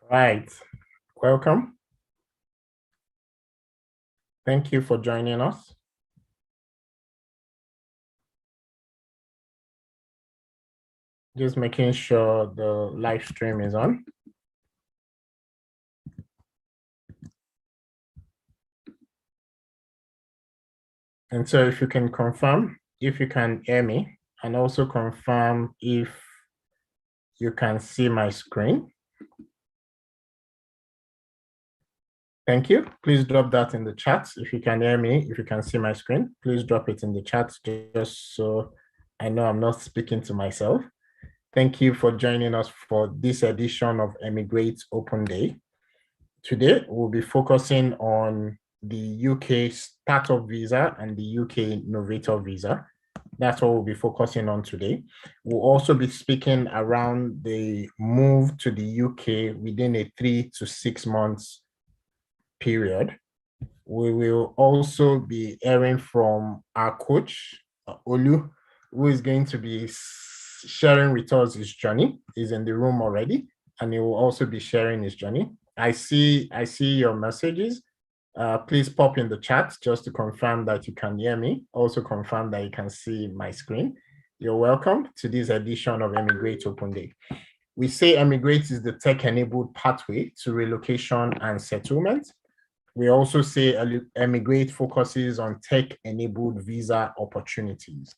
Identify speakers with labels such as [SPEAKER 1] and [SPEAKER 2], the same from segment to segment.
[SPEAKER 1] Right. Welcome. Thank you for joining us. Just making sure the live stream is on. And so if you can confirm if you can hear me, and also confirm if you can see my screen. Thank you. Please drop that in the chat. If you can hear me, if you can see my screen, please drop it in the chat just so I know I'm not speaking to myself. Thank you for joining us for this edition of Emigrate Open Day. Today, we'll be focusing on the UK Startup Visa and the UK Innovator Visa. That's what we'll be focusing on today. We'll also be speaking around the move to the UK within a 3 to 6 months period. We will also be hearing from our coach, Olu, who is going to be sharing with us his journey. He's in the room already, and he will also be sharing his journey. I see your messages. Please pop in the chat just to confirm that you can hear me. Also confirm that you can see my screen. You're welcome to this edition of Emigrate Open Day. We say Emigrate is the tech-enabled pathway to relocation and settlement. We also say Emigrate focuses on tech-enabled visa opportunities.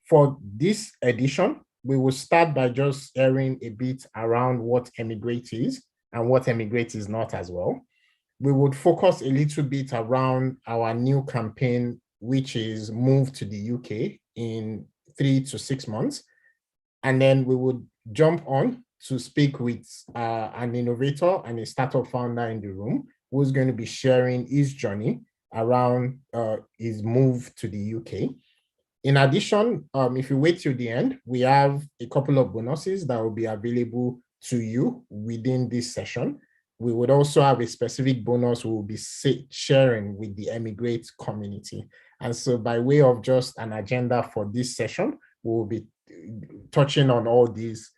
[SPEAKER 1] For this edition, we will start by just sharing a bit around what Emigrate is and what Emigrate is not as well. We would focus a little bit around our new campaign, which is Move to the UK in 3 to 6 months. And then we would jump on to speak with an innovator and a startup founder in the room who's going to be sharing his journey around his move to the UK. In addition, if you wait till the end, we have a couple of bonuses that will be available to you within this session. We would also have a specific bonus we will be sharing with the Emigrate community. And so by way of just an agenda for this session, we will be touching on all these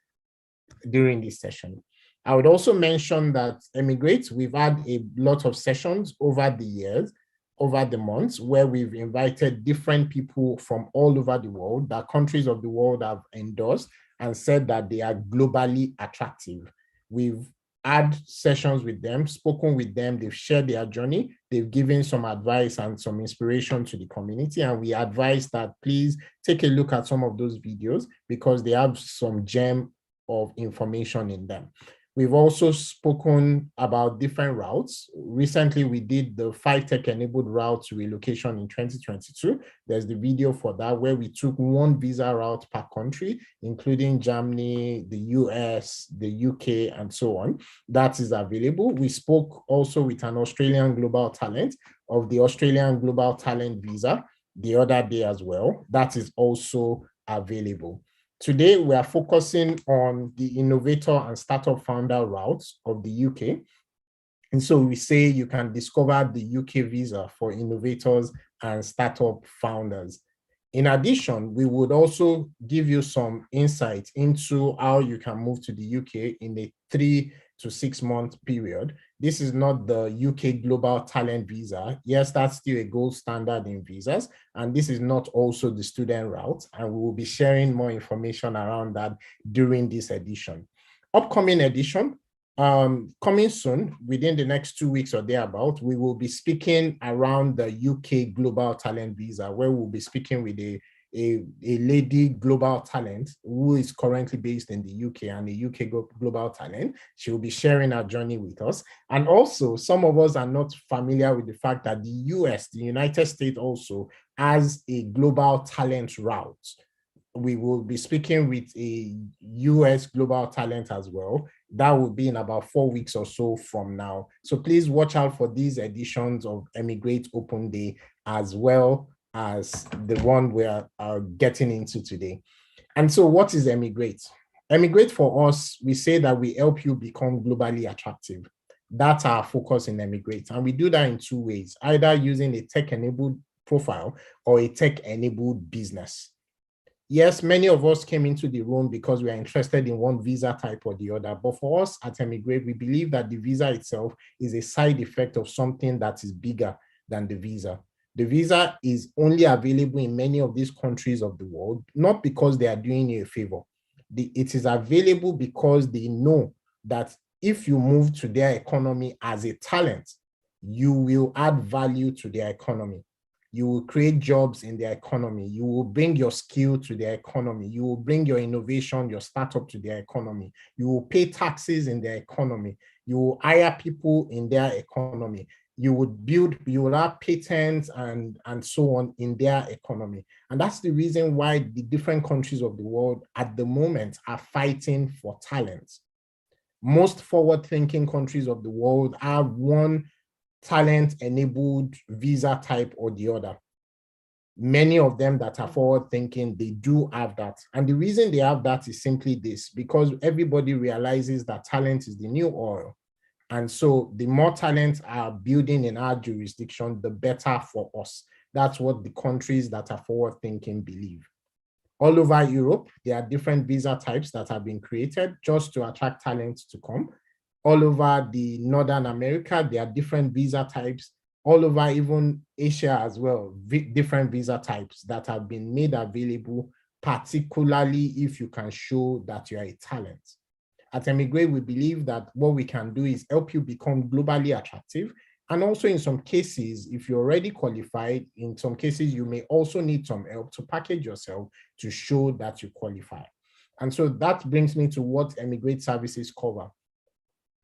[SPEAKER 1] during this session. I would also mention that Emigrate, we've had a lot of sessions over the years, over the months, where we've invited different people from all over the world, that countries of the world have endorsed and said that they are globally attractive. We've had sessions with them, spoken with them, they've shared their journey, they've given some advice and some inspiration to the community, and we advise that please take a look at some of those videos because they have some gem of information in them. We've also spoken about different routes. Recently, we did the 5 tech-enabled routes to relocation in 2022. There's the video for that where we took 1 visa route per country, including Germany, the US, the UK, and so on. That is available. We spoke also with an Australian global talent of the Australian Global Talent Visa the other day as well. That is also available. Today, we are focusing on the innovator and startup founder routes of the UK. And so we say you can discover the UK visa for innovators and startup founders. In addition, we would also give you some insight into how you can move to the UK in a 3 to 6 month period. This is not the UK Global Talent Visa. Yes, that's still a gold standard in visas. And this is not also the student route. And we will be sharing more information around that during this edition. Upcoming edition, coming soon, within the next 2 weeks or thereabout, we will be speaking around the UK Global Talent Visa, where we'll be speaking with a lady global talent who is currently based in the UK and a UK global talent. She will be sharing her journey with us. And also, some of us are not familiar with the fact that the US, the United States also has a global talent route. We will be speaking with a US global talent as well. That will be in about 4 weeks or so from now. So please watch out for these editions of Emigrate Open Day as well as the one we are getting into today. And so what is Emigrate? Emigrate for us, we say that we help you become globally attractive. That's our focus in Emigrate. And we do that in 2 ways, either using a tech-enabled profile or a tech-enabled business. Yes, many of us came into the room because we are interested in one visa type or the other. But for us at Emigrate, we believe that the visa itself is a side effect of something that is bigger than the visa. The visa is only available in many of these countries of the world, not because they are doing you a favor. It is available because they know that if you move to their economy as a talent, you will add value to their economy. You will create jobs in their economy. You will bring your skill to their economy. You will bring your innovation, your startup to their economy. You will pay taxes in their economy. You will hire people in their economy. You will have patents and so on in their economy. And that's the reason why the different countries of the world at the moment are fighting for talent. Most forward-thinking countries of the world have one talent-enabled visa type or the other. Many of them that are forward-thinking, they do have that. And the reason they have that is simply this, because everybody realizes that talent is the new oil. And so the more talent are building in our jurisdiction, the better for us. That's what the countries that are forward-thinking believe. All over Europe, there are different visa types that have been created just to attract talent to come. All over the Northern America, there are different visa types. All over even Asia as well, different visa types that have been made available, particularly if you can show that you are a talent. At Emigrate, we believe that what we can do is help you become globally attractive. And also in some cases, if you're already qualified, in some cases, you may also need some help to package yourself to show that you qualify. And so that brings me to what Emigrate services cover.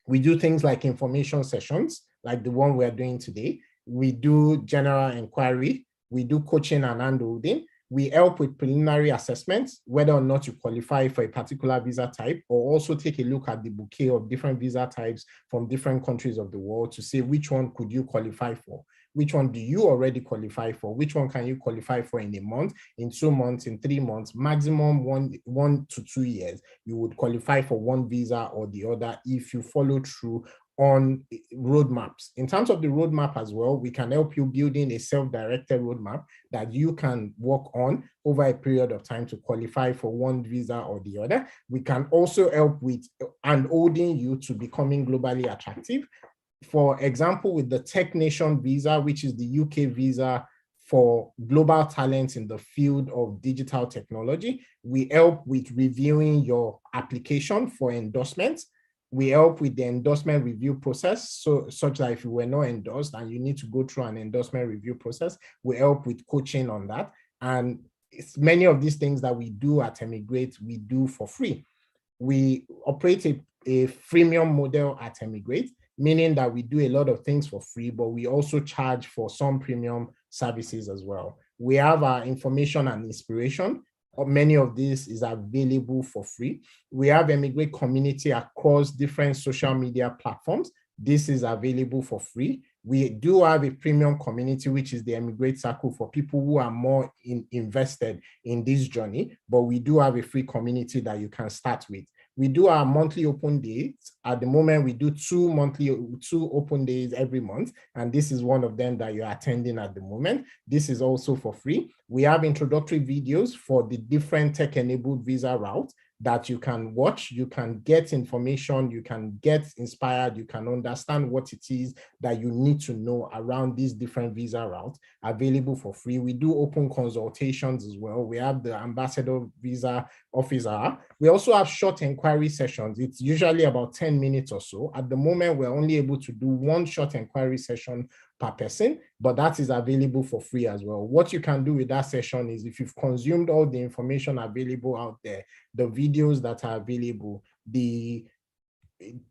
[SPEAKER 1] We do things like information sessions, like the one we're doing today. We do general inquiry. We do coaching and handholding. We help with preliminary assessments, whether or not you qualify for a particular visa type, or also take a look at the bouquet of different visa types from different countries of the world to say which one could you qualify for. Which one do you already qualify for? Which one can you qualify for in a month, in 2 months, in 3 months, maximum 1 to 2 years? You would qualify for one visa or the other if you follow through on roadmaps. In terms of the roadmap as well, we can help you building a self-directed roadmap that you can work on over a period of time to qualify for one visa or the other. We can also help with handholding you to becoming globally attractive. For example, with the Tech Nation visa, which is the UK visa for global talents in the field of digital technology, we help with reviewing your application for endorsements. We help with the endorsement review process, so such that if you were not endorsed and you need to go through an endorsement review process, we help with coaching on that. And it's many of these things that we do at Emigrate, we do for free. We operate a freemium model at Emigrate, meaning that we do a lot of things for free, but we also charge for some premium services as well. We have our information and inspiration. Many of this is available for free. We have Emigrate community across different social media platforms. This is available for free. We do have a premium community, which is the Emigrate Circle for people who are more invested in this journey, but we do have a free community that you can start with. We do our monthly open days. At the moment, we do two open days every month, and this is one of them that you're attending at the moment. This is also for free. We have introductory videos for the different tech-enabled visa routes that you can watch, you can get information, you can get inspired, you can understand what it is that you need to know around these different visa routes, available for free. We do open consultations as well. We have the ambassador visa officer. We also have short inquiry sessions. It's usually about 10 minutes or so. At the moment, we're only able to do one short inquiry session per person, but that is available for free as well. What you can do with that session is, if you've consumed all the information available out there, the videos that are available, the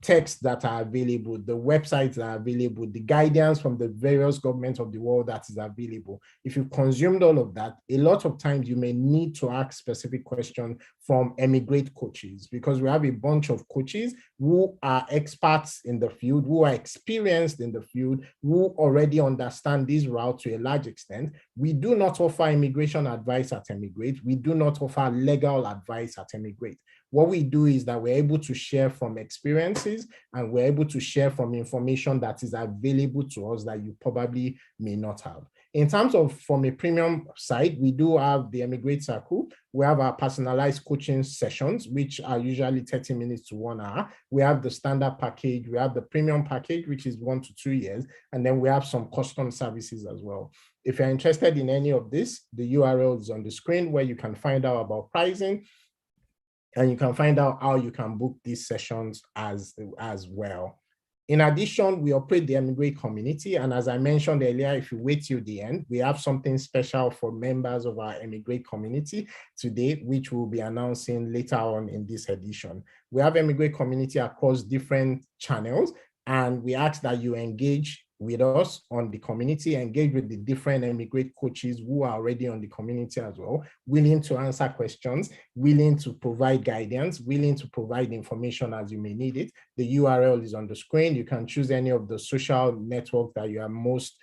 [SPEAKER 1] texts that are available, the websites that are available, the guidance from the various governments of the world that is available. If you've consumed all of that, a lot of times you may need to ask specific questions from Emigrate coaches, because we have a bunch of coaches who are experts in the field, who are experienced in the field, who already understand this route to a large extent. We do not offer immigration advice at Emigrate. We do not offer legal advice at Emigrate. What we do is that we're able to share from experiences, and we're able to share from information that is available to us that you probably may not have. In terms of from a premium side, we do have the Emigrate Circle. We have our personalized coaching sessions, which are usually 30 minutes to 1 hour. We have the standard package. We have the premium package, which is 1 to 2 years. And then we have some custom services as well. If you're interested in any of this, the URL is on the screen where you can find out about pricing, and you can find out how you can book these sessions as well. In addition, we operate the Emigrate community. And as I mentioned earlier, if you wait till the end, we have something special for members of our Emigrate community today, which we'll be announcing later on in this edition. We have Emigrate community across different channels, and we ask that you engage with us on the community, engage with the different Emigrate coaches who are already on the community as well, willing to answer questions, willing to provide guidance, willing to provide information as you may need it. The URL is on the screen. You can choose any of the social networks that you are most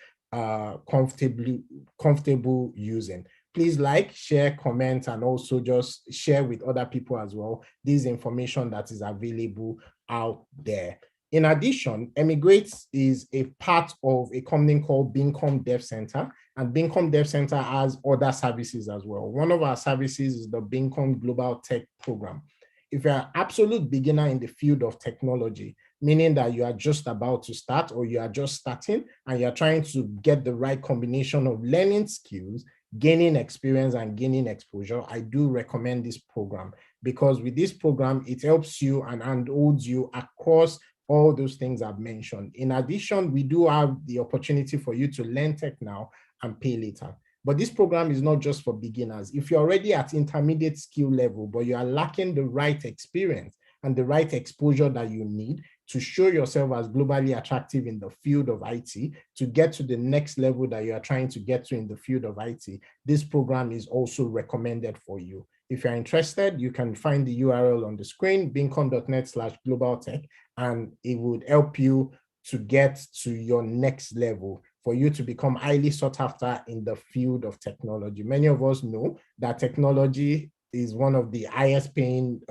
[SPEAKER 1] comfortable using. Please like, share, comment, and also just share with other people as well this information that is available out there. In addition, Emigrate is a part of a company called Bincom Dev Center, and Bincom Dev Center has other services as well. One of our services is the Bincom Global Tech Program. If you're an absolute beginner in the field of technology, meaning that you are just about to start or you are just starting and you're trying to get the right combination of learning skills, gaining experience, and gaining exposure, I do recommend this program, because with this program, it helps you and handholds you across all those things I've mentioned. In addition, we do have the opportunity for you to learn tech now and pay later. But this program is not just for beginners. If you're already at intermediate skill level, but you are lacking the right experience and the right exposure that you need to show yourself as globally attractive in the field of IT, to get to the next level that you are trying to get to in the field of IT, this program is also recommended for you. If you're interested, you can find the URL on the screen, bincom.net/globaltech, and it would help you to get to your next level, for you to become highly sought after in the field of technology. Many of us know that technology is one of the highest paying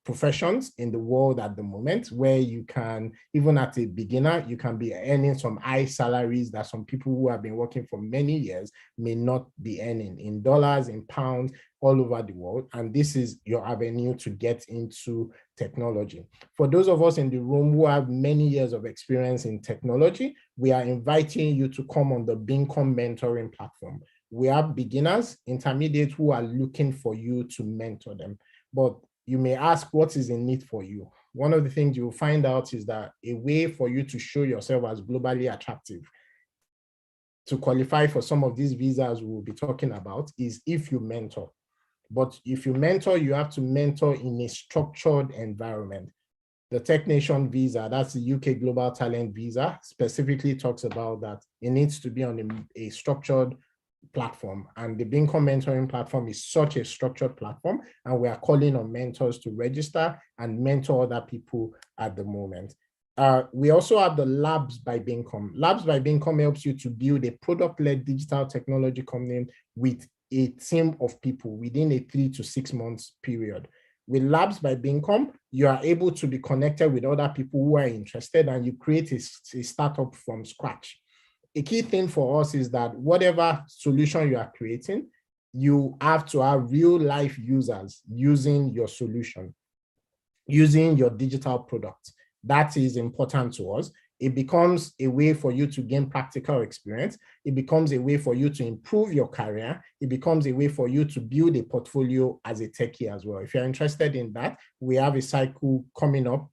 [SPEAKER 1] professions in the world at the moment, where you can, even at a beginner, you can be earning some high salaries that some people who have been working for many years may not be earning, in dollars, in pounds, all over the world. And this is your avenue to get into technology. For those of us in the room who have many years of experience in technology, we are inviting you to come on the Bincom mentoring platform. We have beginners, intermediate, who are looking for you to mentor them. But you may ask, what is in it for you? One of the things you'll find out is that a way for you to show yourself as globally attractive, to qualify for some of these visas we'll be talking about, is if you mentor. But if you mentor, you have to mentor in a structured environment. The Tech Nation visa, that's the UK Global Talent Visa, specifically talks about that it needs to be on a structured platform, and the Bincom mentoring platform is such a structured platform, and we are calling on mentors to register and mentor other people at the moment. We also have the Labs by Bincom. Labs by Bincom helps you to build a product-led digital technology company with a team of people within a 3 to 6 months period. With Labs by Bincom, you are able to be connected with other people who are interested, and you create a startup from scratch. A key thing for us is that whatever solution you are creating, you have to have real life users using your solution, using your digital product. That is important to us. It becomes a way for you to gain practical experience. It becomes a way for you to improve your career. It becomes a way for you to build a portfolio as a techie as well. If you're interested in that, we have a cycle coming up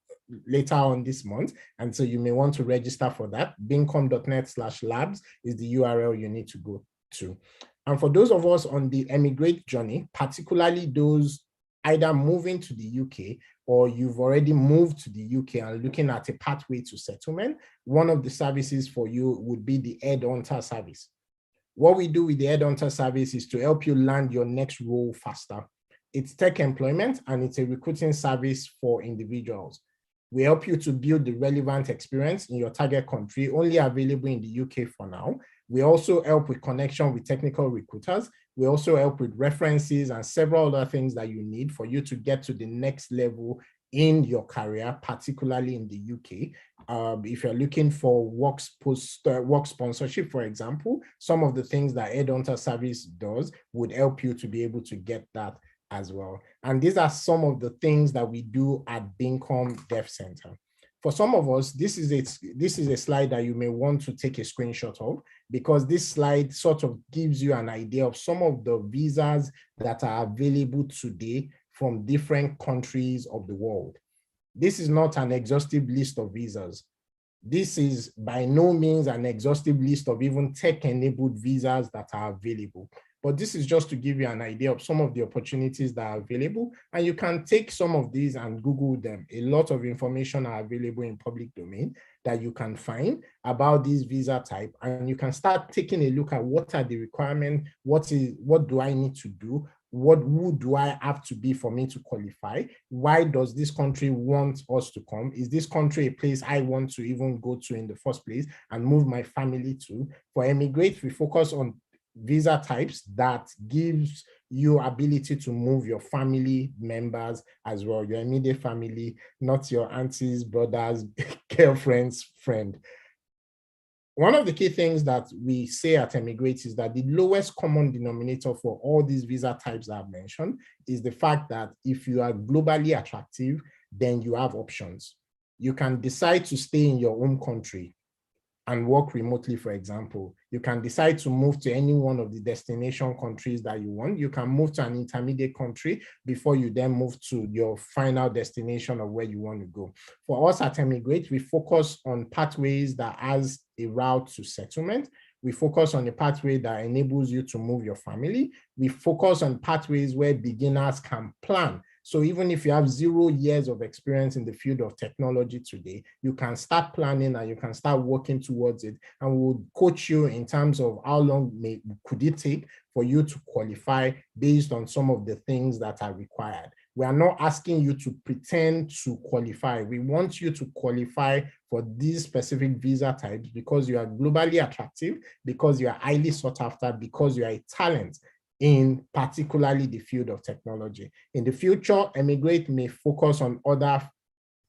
[SPEAKER 1] later on this month, and so you may want to register for that. Bincom.net/labs is the URL you need to go to. And for those of us on the Emigrate journey, particularly those either moving to the UK or you've already moved to the UK and looking at a pathway to settlement, one of the services for you would be the Headhunter service. What we do with the Headhunter service is to help you land your next role faster. It's tech employment, and it's a recruiting service for individuals. We help you to build the relevant experience in your target country, only available in the UK for now. We also help with connection with technical recruiters. We also help with references and several other things that you need for you to get to the next level in your career, particularly in the UK. If you're looking for work sponsorship, for example, some of the things that Headhunter Service does would help you to be able to get that as well. And these are some of the things that we do at Bincom Dev Center. For some of us, this is a slide that you may want to take a screenshot of, because this slide sort of gives you an idea of some of the visas that are available today from different countries of the world. This is not an exhaustive list of visas. This is by no means an exhaustive list of even tech-enabled visas that are available. But this is just to give you an idea of some of the opportunities that are available. And you can take some of these and Google them. A lot of information are available in public domain that you can find about this visa type. And you can start taking a look at what are the requirements, what do I need to do? Who do I have to be for me to qualify? Why does this country want us to come? Is this country a place I want to even go to in the first place and move my family to? For Emigrate, we focus on visa types that gives you ability to move your family members as well, your immediate family, not your aunties, brothers, girlfriends, friend. One of the key things that we say at Emigrate is that the lowest common denominator for all these visa types that I've mentioned is the fact that if you are globally attractive, then you have options. You can decide to stay in your home country and work remotely, for example. You can decide to move to any one of the destination countries that you want. You can move to an intermediate country before you then move to your final destination of where you want to go. For us at Emigrate, we focus on pathways that has a route to settlement. We focus on a pathway that enables you to move your family. We focus on pathways where beginners can plan. So even if you have 0 years of experience in the field of technology today, you can start planning and you can start working towards it. And we'll coach you in terms of how long could it take for you to qualify based on some of the things that are required. We are not asking you to pretend to qualify. We want you to qualify for these specific visa types because you are globally attractive, because you are highly sought after, because you are a talent in particularly the field of technology. In the future, Emigrate may focus on other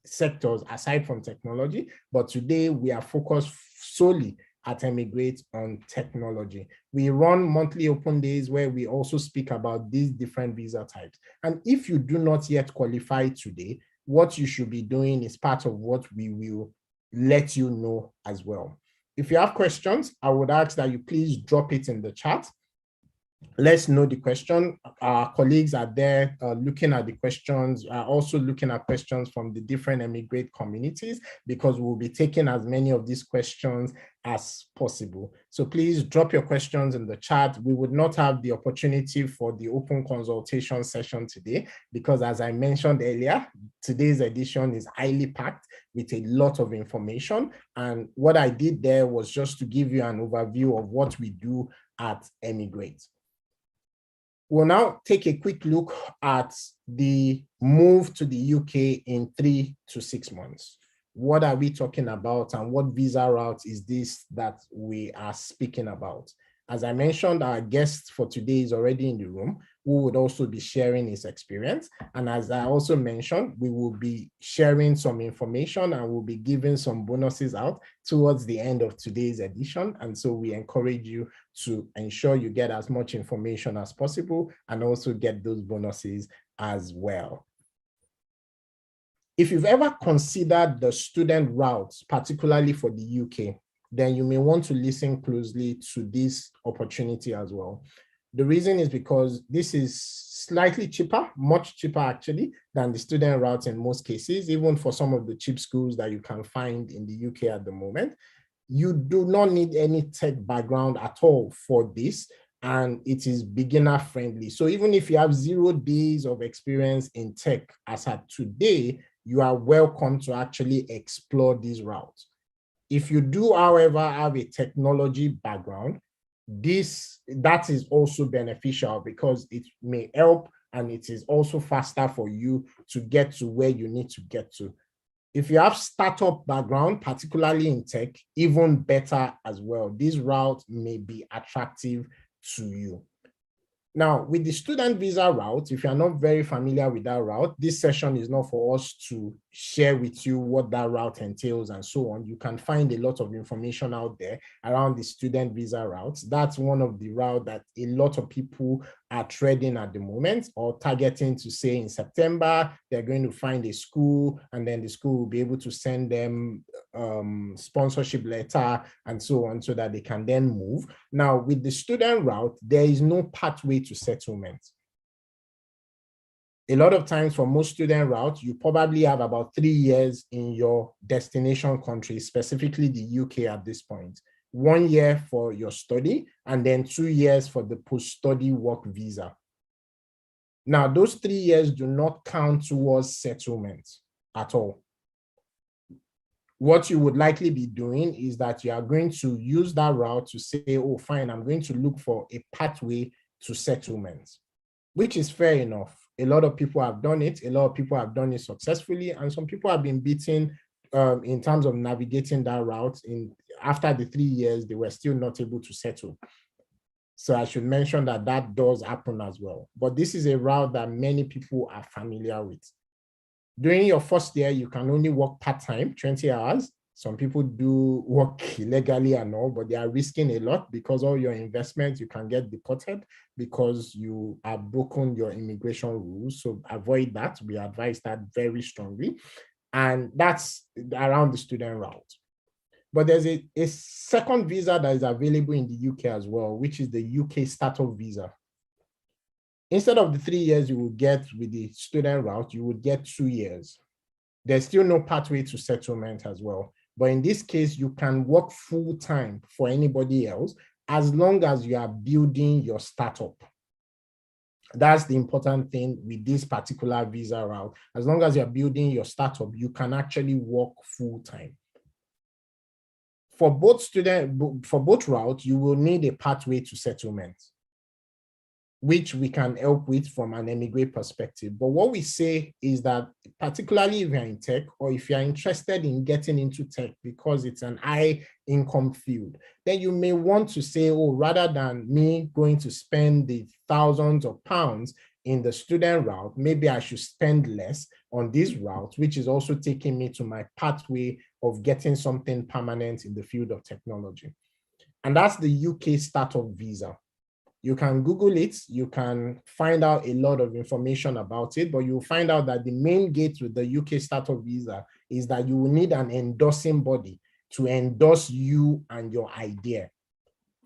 [SPEAKER 1] sectors aside from technology, but today we are focused solely at Emigrate on technology. We run monthly open days where we also speak about these different visa types. And if you do not yet qualify today, what you should be doing is part of what we will let you know as well. If you have questions, I would ask that you please drop it in the chat. Let's know the question. Our colleagues are there looking at the questions, also looking at questions from the different Emigrate communities, because we'll be taking as many of these questions as possible. So please drop your questions in the chat. We would not have the opportunity for the open consultation session today, because as I mentioned earlier, today's edition is highly packed with a lot of information. And what I did there was just to give you an overview of what we do at Emigrate. We'll now take a quick look at the move to the UK in 3 to 6 months. What are we talking about and what visa route is this that we are speaking about? As I mentioned, our guest for today is already in the room, who would also be sharing his experience. And as I also mentioned, we will be sharing some information and we'll be giving some bonuses out towards the end of today's edition. And so we encourage you to ensure you get as much information as possible and also get those bonuses as well. If you've ever considered the student routes, particularly for the UK, then you may want to listen closely to this opportunity as well. The reason is because this is slightly cheaper, much cheaper actually, than the student route in most cases, even for some of the cheap schools that you can find in the UK at the moment. You do not need any tech background at all for this, and it is beginner friendly. So even if you have 0 days of experience in tech as at today, you are welcome to actually explore these routes. If you do, however, have a technology background, that is also beneficial because it may help and it is also faster for you to get to where you need to get to. If you have startup background, particularly in tech, even better as well. This route may be attractive to you. Now, with the student visa route, if you're not very familiar with that route, this session is not for us to share with you what that route entails and so on. You can find a lot of information out there around the student visa routes. That's one of the routes that a lot of people are treading at the moment, or targeting to say in September, they're going to find a school, and then the school will be able to send them sponsorship letter and so on, so that they can then move. Now, with the student route, there is no pathway to settlement. A lot of times for most student routes, you probably have about 3 years in your destination country, specifically the UK at this point. 1 year for your study, and then 2 years for the post-study work visa. Now, those 3 years do not count towards settlement at all. What you would likely be doing is that you are going to use that route to say, oh, fine, I'm going to look for a pathway to settlement, which is fair enough. A lot of people have done it. A lot of people have done it successfully, and some people have been beaten in terms of navigating that route. After the 3 years, they were still not able to settle. So I should mention that that does happen as well. But this is a route that many people are familiar with. During your first year, you can only work part-time, 20 hours. Some people do work illegally and all, but they are risking a lot because all your investments, you can get deported because you have broken your immigration rules. So avoid that. We advise that very strongly. And that's around the student route. But there's a second visa that is available in the UK as well, which is the UK startup visa. Instead of the 3 years you will get with the student route, you would get 2 years. There's still no pathway to settlement as well. But in this case, you can work full-time for anybody else as long as you are building your startup. That's the important thing with this particular visa route. As long as you're building your startup, you can actually work full-time. For both routes, you will need a pathway to settlement, which we can help with from an emigrate perspective. But what we say is that, particularly if you're in tech, or if you're interested in getting into tech because it's an high income field, then you may want to say, oh, rather than me going to spend the thousands of pounds in the student route, maybe I should spend less on this route, which is also taking me to my pathway of getting something permanent in the field of technology. And that's the UK startup visa. You can Google it, you can find out a lot of information about it, but you'll find out that the main gate with the UK startup visa is that you will need an endorsing body to endorse you and your idea.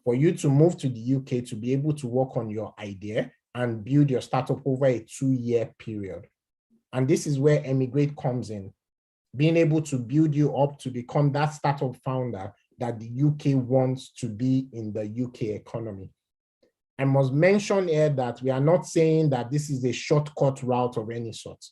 [SPEAKER 1] For you to move to the UK to be able to work on your idea and build your startup over a 2-year period. And this is where Emigrate comes in, being able to build you up to become that startup founder that the UK wants to be in the UK economy. I must mention here that we are not saying that this is a shortcut route of any sort.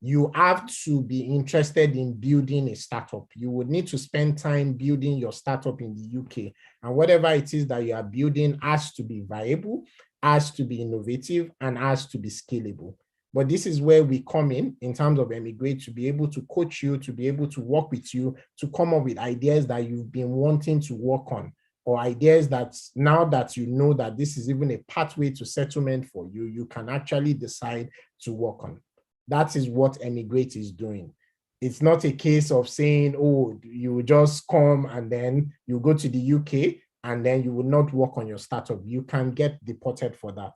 [SPEAKER 1] You have to be interested in building a startup. You would need to spend time building your startup in the UK. And whatever it is that you are building has to be viable, has to be innovative, and has to be scalable. But this is where we come in terms of Emigrate, to be able to coach you, to be able to work with you, to come up with ideas that you've been wanting to work on, or ideas that now that you know that this is even a pathway to settlement for you, you can actually decide to work on. That is what Emigrate is doing. It's not a case of saying, oh, you just come and then you go to the UK and then you will not work on your startup. You can get deported for that,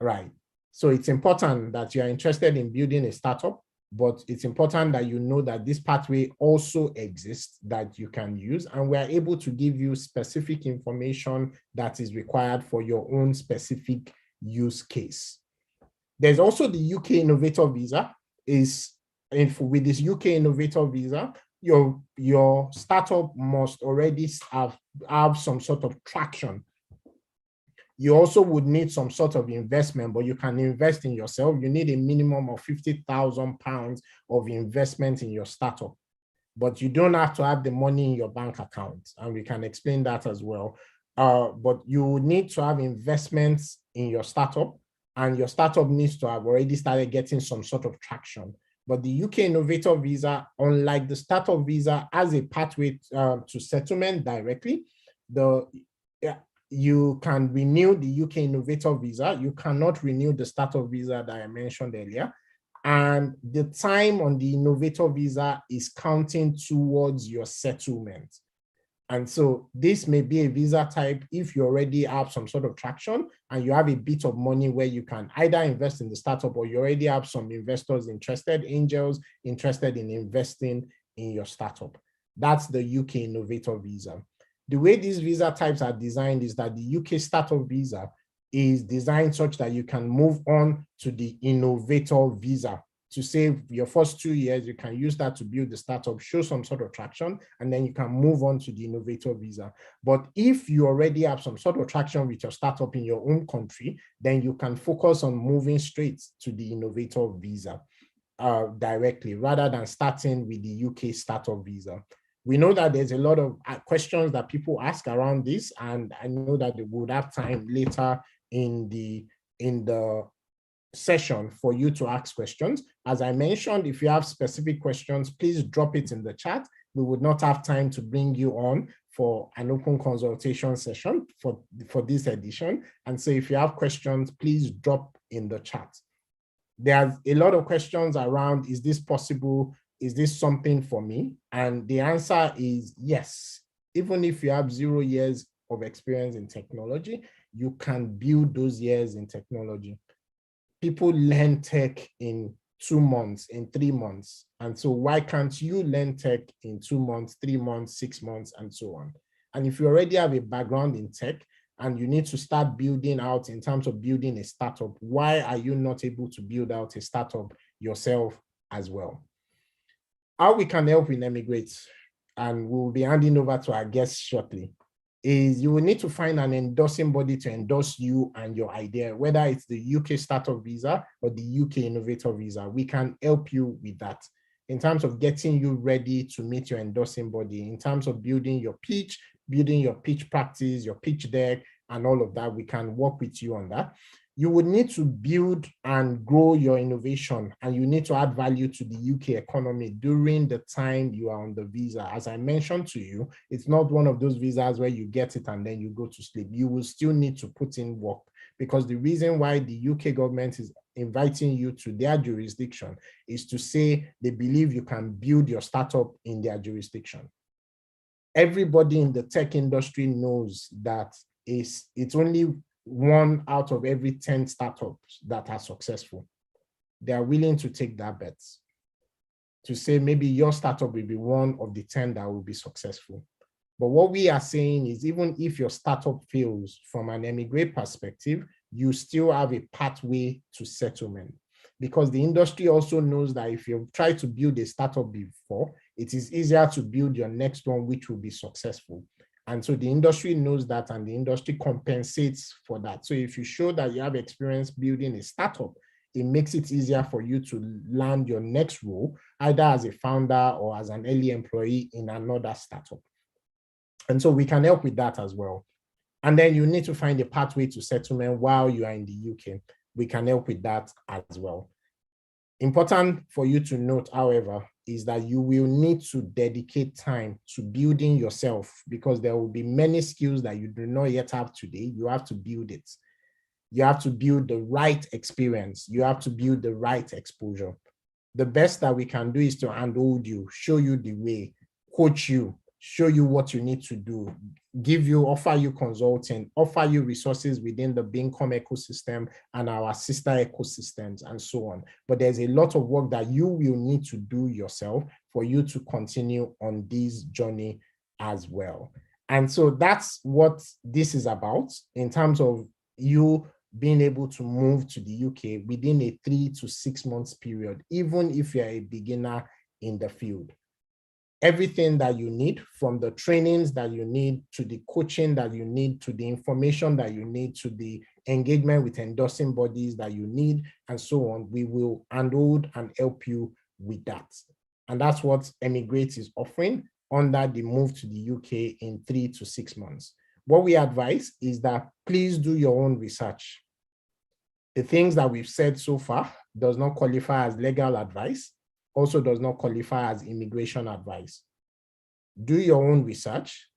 [SPEAKER 1] right? So it's important that you are interested in building a startup, but it's important that you know that this pathway also exists that you can use, and we are able to give you specific information that is required for your own specific use case. There's also the UK Innovator Visa. With this UK Innovator Visa, your startup must already have some sort of traction. You also would need some sort of investment, but you can invest in yourself. You need a minimum of £50,000 of investment in your startup, but you don't have to have the money in your bank account, and we can explain that as well. But you need to have investments in your startup, and your startup needs to have already started getting some sort of traction. But the UK Innovator Visa, unlike the startup visa, has a pathway to settlement directly. you can renew the UK Innovator Visa. You cannot renew the Startup Visa that I mentioned earlier. And the time on the Innovator Visa is counting towards your settlement. And so this may be a visa type if you already have some sort of traction and you have a bit of money where you can either invest in the startup, or you already have some investors interested, angels interested in investing in your startup. That's the UK Innovator Visa. The way these visa types are designed is that the UK Startup Visa is designed such that you can move on to the Innovator Visa. To save your first 2 years, you can use that to build the startup, show some sort of traction, and then you can move on to the Innovator Visa. But if you already have some sort of traction with your startup in your own country, then you can focus on moving straight to the Innovator Visa directly, rather than starting with the UK Startup Visa. We know that there's a lot of questions that people ask around this, and I know that they would have time later in the session for you to ask questions. As I mentioned, if you have specific questions, please drop it in the chat. We would not have time to bring you on for an open consultation session for this edition. And so if you have questions, please drop in the chat. There's a lot of questions around, is this possible? Is this something for me? And the answer is yes. Even if you have 0 years of experience in technology, you can build those years in technology. People learn tech in 2 months, in 3 months. And so why can't you learn tech in 2 months, 3 months, 6 months, and so on? And if you already have a background in tech and you need to start building out in terms of building a startup, why are you not able to build out a startup yourself as well? How we can help in Emigrate, and we'll be handing over to our guests shortly, is you will need to find an endorsing body to endorse you and your idea, whether it's the UK Startup Visa or the UK Innovator Visa. We can help you with that in terms of getting you ready to meet your endorsing body, in terms of building your pitch practice, your pitch deck, and all of that. We can work with you on that. You would need to build and grow your innovation, and you need to add value to the UK economy during the time you are on the visa. As I mentioned to you, it's not one of those visas where you get it and then you go to sleep. You will still need to put in work, because the reason why the UK government is inviting you to their jurisdiction is to say they believe you can build your startup in their jurisdiction. Everybody in the tech industry knows that it's only 1 out of every 10 startups that are successful. They are willing to take that bet to say maybe your startup will be 1 of the 10 that will be successful. But what we are saying is, even if your startup fails from an Emigrate perspective, you still have a pathway to settlement, because the industry also knows that if you've tried to build a startup before, it is easier to build your next one, which will be successful. And so the industry knows that, and the industry compensates for that. So if you show that you have experience building a startup, it makes it easier for you to land your next role, either as a founder or as an early employee in another startup. And so we can help with that as well. And then you need to find a pathway to settlement while you are in the UK. We can help with that as well. Important for you to note, however, is that you will need to dedicate time to building yourself, because there will be many skills that you do not yet have today. You have to build it. You have to build the right experience. You have to build the right exposure. The best that we can do is to handhold you, show you the way, coach you, show you what you need to do, offer you consulting, offer you resources within the Beamcom ecosystem and our sister ecosystems and so on. But there's a lot of work that you will need to do yourself for you to continue on this journey as well. And so that's what this is about in terms of you being able to move to the UK within a 3 to 6 months period, even if you're a beginner in the field. Everything that you need, from the trainings that you need, to the coaching that you need, to the information that you need, to the engagement with endorsing bodies that you need, and so on, we will handhold and help you with that. And that's what Emigrate is offering under the move to the UK in 3 to 6 months. What we advise is that please do your own research. The things that we've said so far does not qualify as legal advice, also does not qualify as immigration advice. Do your own research,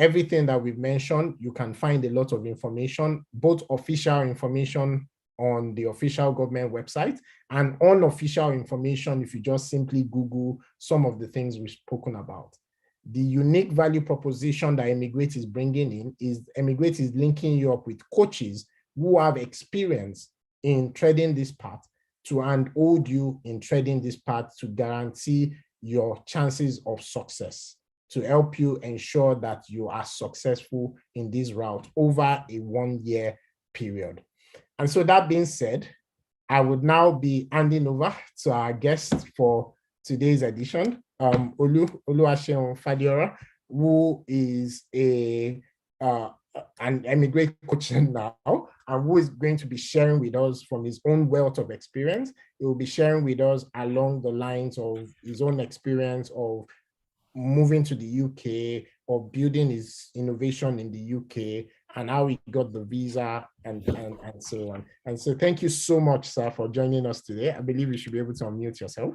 [SPEAKER 1] everything that we've mentioned, you can find a lot of information, both official information on the official government website and unofficial information if you just simply Google some of the things we've spoken about. The unique value proposition that Emigrate is bringing in is Emigrate is linking you up with coaches who have experience in treading this path to handhold you in treading this path to guarantee your chances of success, to help you ensure that you are successful in this route over a 1-year period. And so that being said, I would now be handing over to our guest for today's edition, Oluseun Fadiora, who is an Emigrate coach now, and who is going to be sharing with us from his own wealth of experience. He will be sharing with us along the lines of his own experience of moving to the UK, or building his innovation in the UK, and how he got the visa and so on. And so thank you so much, sir, for joining us today. I believe you should be able to unmute yourself.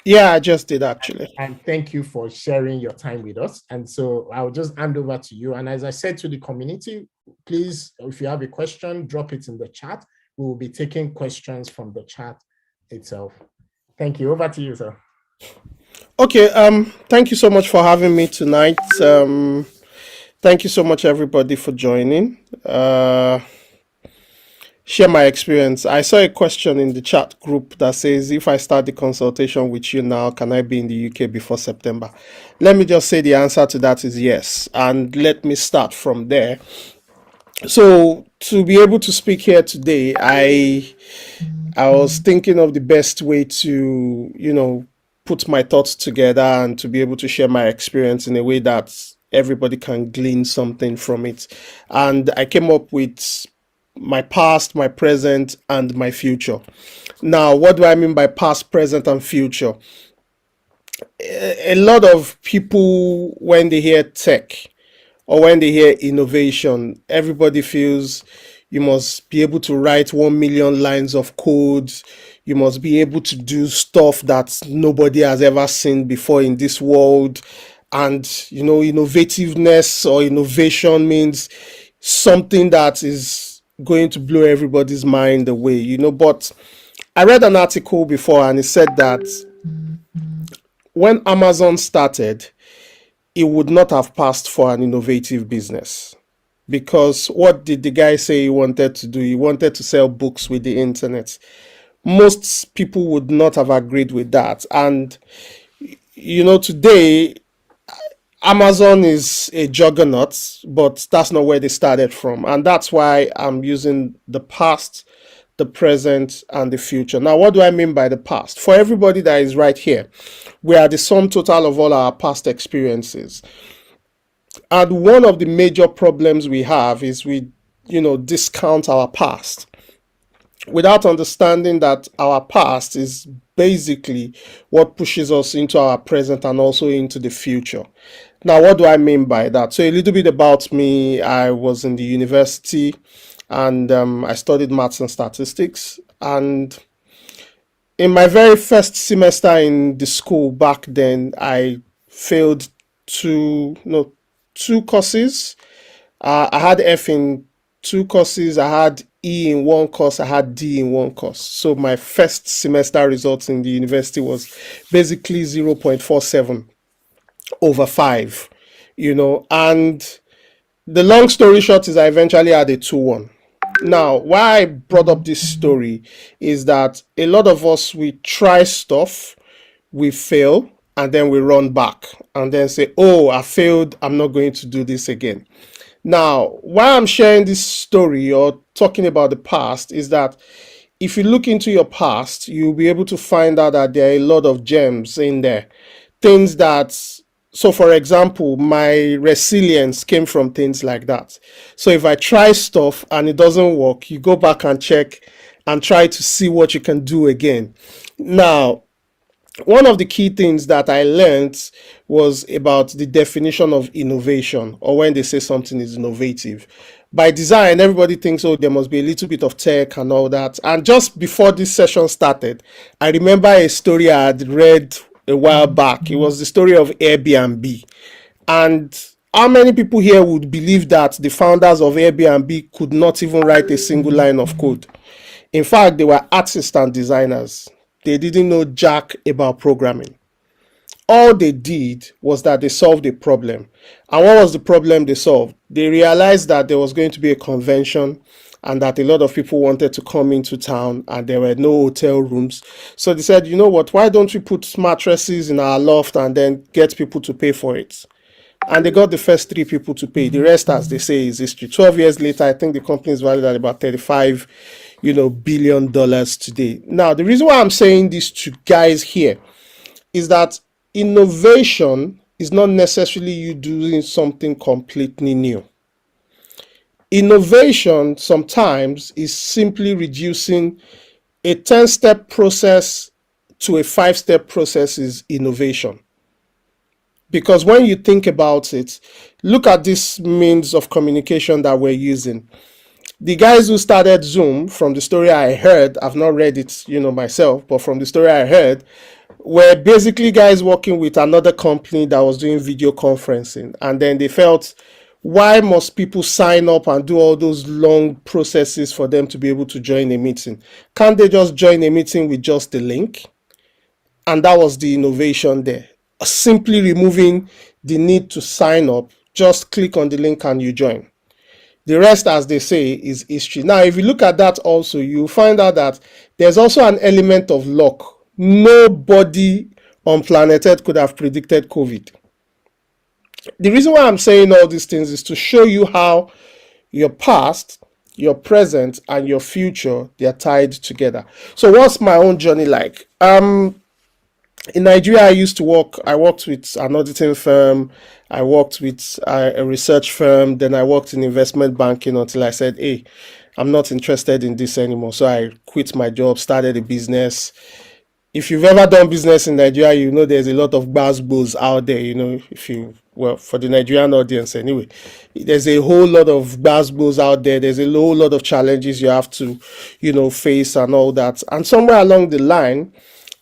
[SPEAKER 2] Yeah, I just did actually.
[SPEAKER 1] And thank you for sharing your time with us. And so I'll just hand over to you. And as I said to the community, please, if you have a question, drop it in the chat. We will be taking questions from the chat itself. Thank you. Over to you, sir.
[SPEAKER 2] Okay, thank you so much for having me tonight. Thank you so much, everybody, for joining. Share my experience. I saw a question in the chat group that says, if I start the consultation with you now, can I be in the UK before September? Let me just say the answer to that is yes. And let me start from there. So to be able to speak here today, I was thinking of the best way to, put my thoughts together and to be able to share my experience in a way that everybody can glean something from it. And I came up with my past, my present, and my future. Now, what do I mean by past, present, and future? A lot of people, when they hear tech or when they hear innovation, everybody feels you must be able to write 1 million lines of code. You must be able to do stuff that nobody has ever seen before in this world. And, innovativeness or innovation means something that is going to blow everybody's mind away, But I read an article before and it said that when Amazon started, it would not have passed for an innovative business. Because what did the guy say he wanted to do? He wanted to sell books with the internet. Most people would not have agreed with that. And, today, Amazon is a juggernaut, but that's not where they started from. And that's why I'm using the past, the present, and the future. Now, what do I mean by the past? For everybody that is right here, we are the sum total of all our past experiences. And one of the major problems we have is we, discount our past without understanding that our past is basically what pushes us into our present and also into the future. Now, what do I mean by that? So a little bit about me. I was in the university and I studied maths and statistics. And in my very first semester in the school back then, I failed two courses. I had F in 2 courses, I had E in 1 course, I had D in 1 course. So my first semester results in the university was basically 0.47 over 5, and the long story short is I eventually had a 2-1. Now, why I brought up this story is that a lot of us, we try stuff, we fail, and then we run back and then say, oh, I failed, I'm not going to do this again. Now, why I'm sharing this story or talking about the past is that if you look into your past, you'll be able to find out that there are a lot of gems in there. Things that, so for example, my resilience came from things like that. So if I try stuff and it doesn't work, you go back and check and try to see what you can do again. Now, one of the key things that I learned was about the definition of innovation, or when they say something is innovative. By design, everybody thinks, oh, there must be a little bit of tech and all that. And just before this session started, I remember a story I had read a while back. It was the story of Airbnb. And How many people here would believe that the founders of Airbnb could not even write a single line of code? In fact, they were artists and designers. They didn't know jack about programming. All they did was that they solved a problem. And what was the problem they solved? They realized that there was going to be a convention and that a lot of people wanted to come into town and there were no hotel rooms. So they said, you know what, why don't we put mattresses in our loft and then get people to pay for it? And they got the first 3 people to pay. The rest, as they say, is history. 12 years later, I think the company is valued at about $35 billion today. Now, the reason why I'm saying this to guys here is that innovation is not necessarily you doing something completely new. Innovation sometimes is simply reducing a 10-step process to a 5-step process is innovation. Because when you think about it, look at this means of communication that we're using. The guys who started Zoom, from the story I heard, I've not read it, myself, but from the story I heard, were basically guys working with another company that was doing video conferencing. And then they felt, why must people sign up and do all those long processes for them to be able to join a meeting? Can't they just join a meeting with just the link? And that was the innovation there. Simply removing the need to sign up, just click on the link and you join. The rest, as they say, is history. Now, if you look at that also, you find out that there's also an element of luck. Nobody on planet Earth could have predicted COVID. The reason why I'm saying all these things is to show you how your past, your present, and your future, they are tied together. So what's my own journey like? In Nigeria, I worked with an auditing firm, I worked with a research firm, then I worked in investment banking until I said, hey, I'm not interested in this anymore. So I quit my job, started a business. If you've ever done business in Nigeria, you know there's a lot of buzzwords out there, for the Nigerian audience anyway. There's a whole lot of buzzwords out there. There's a whole lot of challenges you have to, face and all that. And somewhere along the line,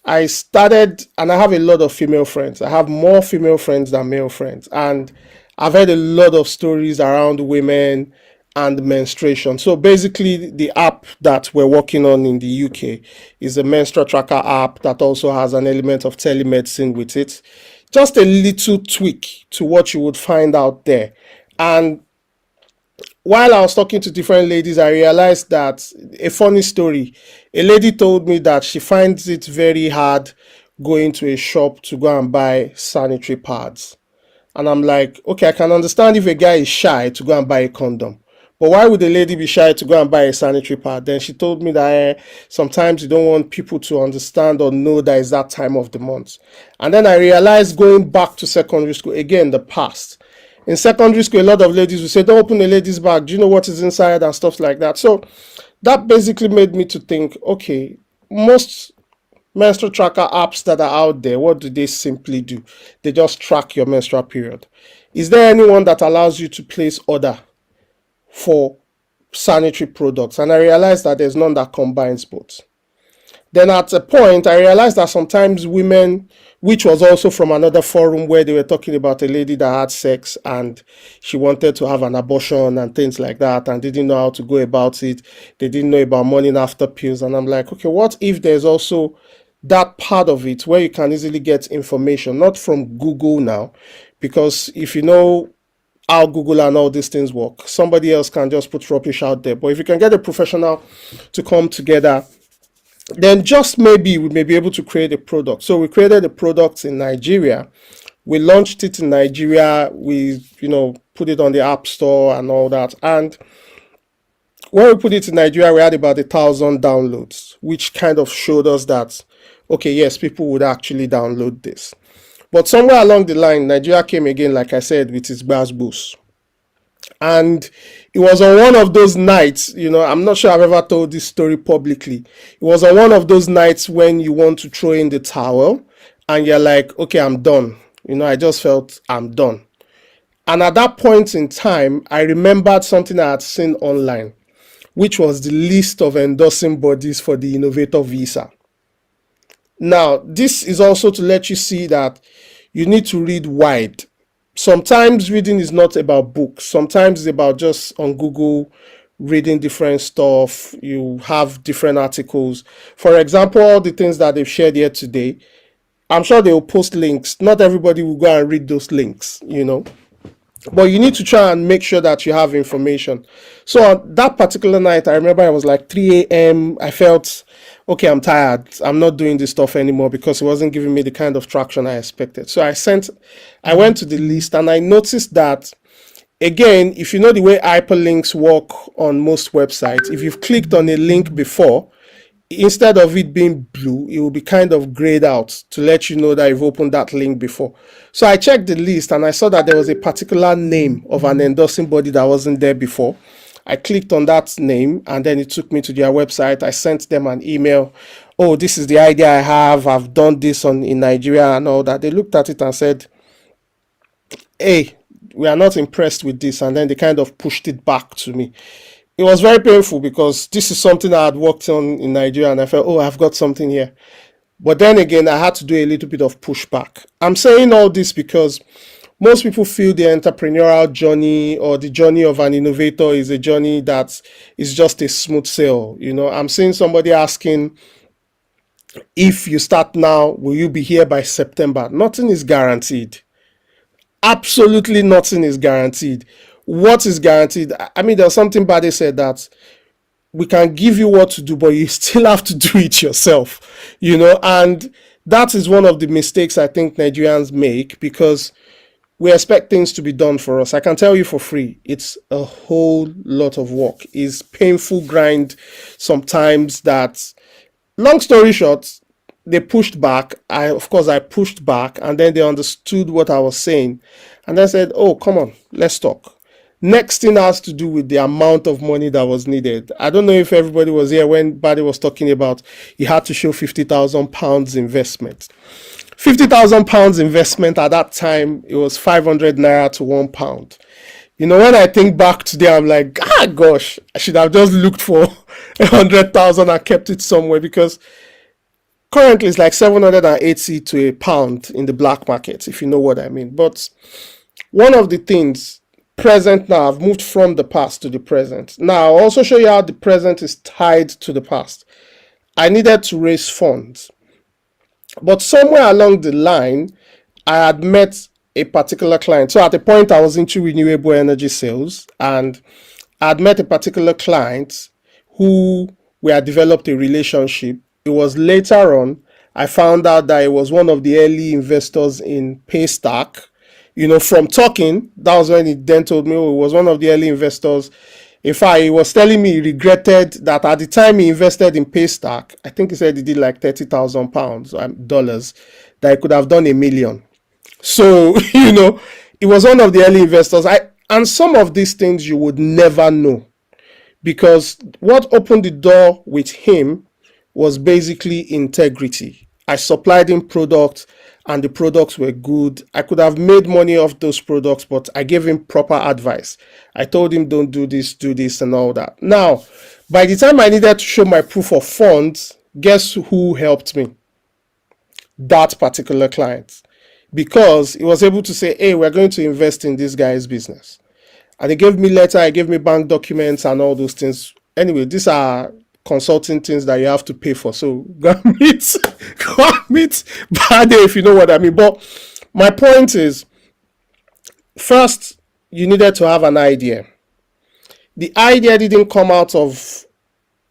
[SPEAKER 2] I started, and I have a lot of female friends. I have more female friends than male friends. And I've heard a lot of stories around women and menstruation. So basically, the app that we're working on in the UK is a menstrual tracker app that also has an element of telemedicine with it. Just a little tweak to what you would find out there. And while I was talking to different ladies, I realized that a funny story. A lady told me that she finds it very hard going to a shop to go and buy sanitary pads. And I'm like, okay, I can understand if a guy is shy to go and buy a condom. But why would a lady be shy to go and buy a sanitary pad? Then she told me that sometimes you don't want people to understand or know that it's that time of the month. And then I realized, going back to secondary school, again, the past. In secondary school, a lot of ladies would say, don't open a lady's bag. Do you know what is inside and stuff like that? So that basically made me to think, okay, most menstrual tracker apps that are out there, what do they simply do? They just track your menstrual period. Is there anyone that allows you to place order for sanitary products? And I realized that there's none that combines both. Then at a point, I realized that sometimes women, which was also from another forum where they were talking about a lady that had sex and she wanted to have an abortion and things like that and didn't know how to go about it. They didn't know about morning after pills. And I'm like, okay, what if there's also that part of it where you can easily get information, not from Google now, because if you know how Google and all these things work, somebody else can just put rubbish out there. But if you can get a professional to come together, then just maybe we may be able to create a product. So we created a product in Nigeria. We launched it in Nigeria. We, put it on the App Store and all that. And when we put it in Nigeria, we had about 1,000 downloads, which kind of showed us that, okay, yes, people would actually download this. But somewhere along the line, Nigeria came again, like I said, with its buzz boost. And it was on one of those nights, I'm not sure I've ever told this story publicly. It was on one of those nights when you want to throw in the towel and you're like, okay, I'm done. I just felt I'm done. And at that point in time, I remembered something I had seen online, which was the list of endorsing bodies for the Innovator visa. Now, this is also to let you see that you need to read wide. Sometimes reading is not about books. Sometimes it's about just on Google reading different stuff. You have different articles. For example, all the things that they've shared here today, I'm sure they will post links. Not everybody will go and read those links, but you need to try and make sure that you have information. So on that particular night, I remember it was like 3 a.m. I felt, okay, I'm tired. I'm not doing this stuff anymore because it wasn't giving me the kind of traction I expected. So I went to the list and I noticed that, again, if you know the way hyperlinks work on most websites, if you've clicked on a link before, instead of it being blue, it will be kind of grayed out to let you know that you've opened that link before. So I checked the list and I saw that there was a particular name of an endorsing body that wasn't there before. I clicked on that name and then it took me to their website. I sent them an email. Oh, this is the idea I have. I've done this in Nigeria and all that. They looked at it and said, hey, we are not impressed with this. And then they kind of pushed it back to me. It was very painful because this is something I had worked on in Nigeria and I felt, oh, I've got something here. But then again, I had to do a little bit of pushback. I'm saying all this because most people feel the entrepreneurial journey or the journey of an innovator is a journey that is just a smooth sail. I'm seeing somebody asking, if you start now, will you be here by September? Nothing is guaranteed. Absolutely nothing is guaranteed. What is guaranteed? I mean, there's something Bade said that we can give you what to do, but you still have to do it yourself, and that is one of the mistakes I think Nigerians make because we expect things to be done for us. I can tell you for free, it's a whole lot of work. It's painful grind sometimes that, long story short, they pushed back. Of course, I pushed back and then they understood what I was saying. And then said, oh, come on, let's talk. Next thing has to do with the amount of money that was needed. I don't know if everybody was here when Badi was talking about he had to show £50,000 investment. £50,000 investment at that time, it was 500 naira to £1. When I think back today, I'm like, gosh, I should have just looked for 100,000 and kept it somewhere because currently it's like 780 to a pound in the black market, if you know what I mean. But one of the things, present now, I've moved from the past to the present. Now, I'll also show you how the present is tied to the past. I needed to raise funds. But somewhere along the line, I had met a particular client. So at the point, I was into renewable energy sales, and I had met a particular client who we had developed a relationship. It was later on, I found out that it was one of the early investors in Paystack. From talking, that was when he then told me, oh, he was one of the early investors. In fact, he was telling me he regretted that at the time he invested in Paystack, I think he said he did like £30,000 dollars, that he could have done $1 million. So, he was one of the early investors. And some of these things you would never know because what opened the door with him was basically integrity. I supplied him products and the products were good. I could have made money off those products, but I gave him proper advice. I told him, don't do this and all that. Now, by the time I needed to show my proof of funds, guess who helped me? That particular client. Because he was able to say, hey, we're going to invest in this guy's business. And he gave me letter, he gave me bank documents and all those things. Anyway, these are consulting things that you have to pay for. So go meet Bade, if you know what I mean. But my point is, first, you needed to have an idea. The idea didn't come out of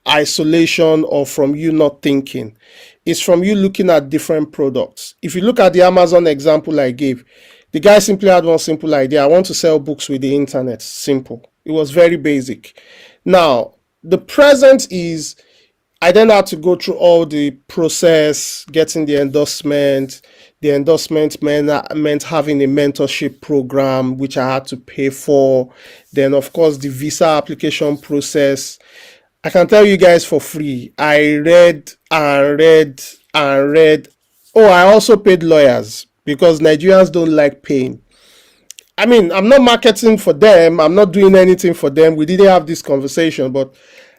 [SPEAKER 2] isolation or from you not thinking. It's from you looking at different products. If you look at the Amazon example I gave, the guy simply had one simple idea. I want to sell books with the internet. Simple. It was very basic. Now, the present is, I then had to go through all the process, getting the endorsement. The endorsement meant having a mentorship program, which I had to pay for. Then, of course, the visa application process. I can tell you guys for free, I read and read and read. Oh, I also paid lawyers because Nigerians don't like paying. I mean, I'm not marketing for them. I'm not doing anything for them. We didn't have this conversation, but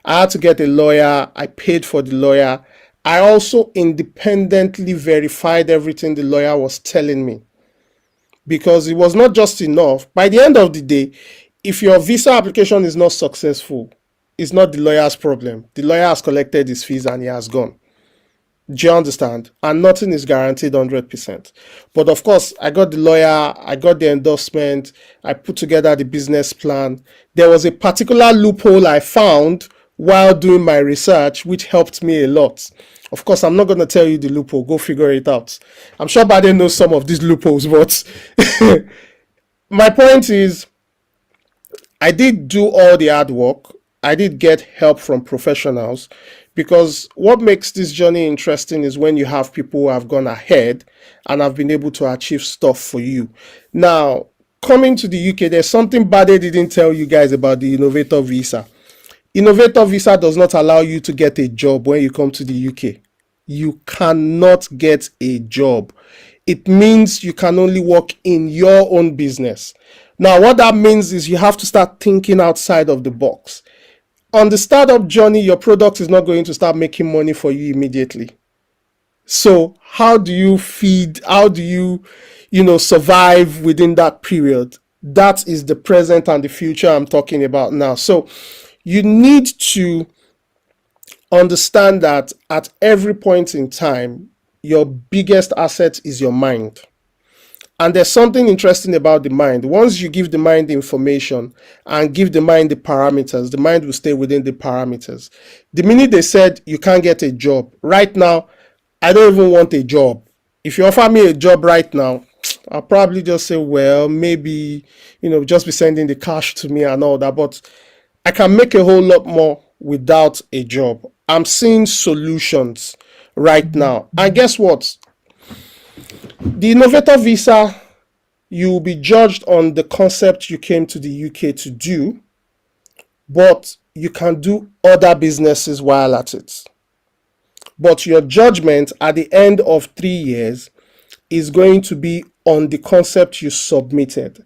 [SPEAKER 2] I had to get a lawyer. I paid for the lawyer. I also independently verified everything the lawyer was telling me because it was not just enough. By the end of the day, if your visa application is not successful, it's not the lawyer's problem. The lawyer has collected his fees and he has gone. Do you understand? And nothing is guaranteed 100%. But of course, I got the lawyer, I got the endorsement, I put together the business plan. There was a particular loophole I found while doing my research, which helped me a lot. Of course, I'm not going to tell you the loophole. Go figure it out. I'm sure Bade knows some of these loopholes, but my point is, I did do all the hard work. I did get help from professionals, because what makes this journey interesting is when you have people who have gone ahead and have been able to achieve stuff for you. Now, coming to the UK, there's something Bade didn't tell you guys about the Innovator Visa. Innovator Visa does not allow you to get a job when you come to the UK. You cannot get a job. It means you can only work in your own business. Now, what that means is you have to start thinking outside of the box. On the startup journey, your product is not going to start making money for you immediately. So how do you feed, how do you, survive within that period? That is the present and the future I'm talking about now. So you need to understand that at every point in time, your biggest asset is your mind. And there's something interesting about the mind. Once you give the mind the information and give the mind the parameters, the mind will stay within the parameters. The minute they said you can't get a job, right now, I don't even want a job. If you offer me a job right now, I'll probably just say, well, maybe, just be sending the cash to me and all that. But I can make a whole lot more without a job. I'm seeing solutions right now. And guess what? The Innovator Visa, you will be judged on the concept you came to the UK to do, but you can do other businesses while at it. But your judgment at the end of 3 years is going to be on the concept you submitted.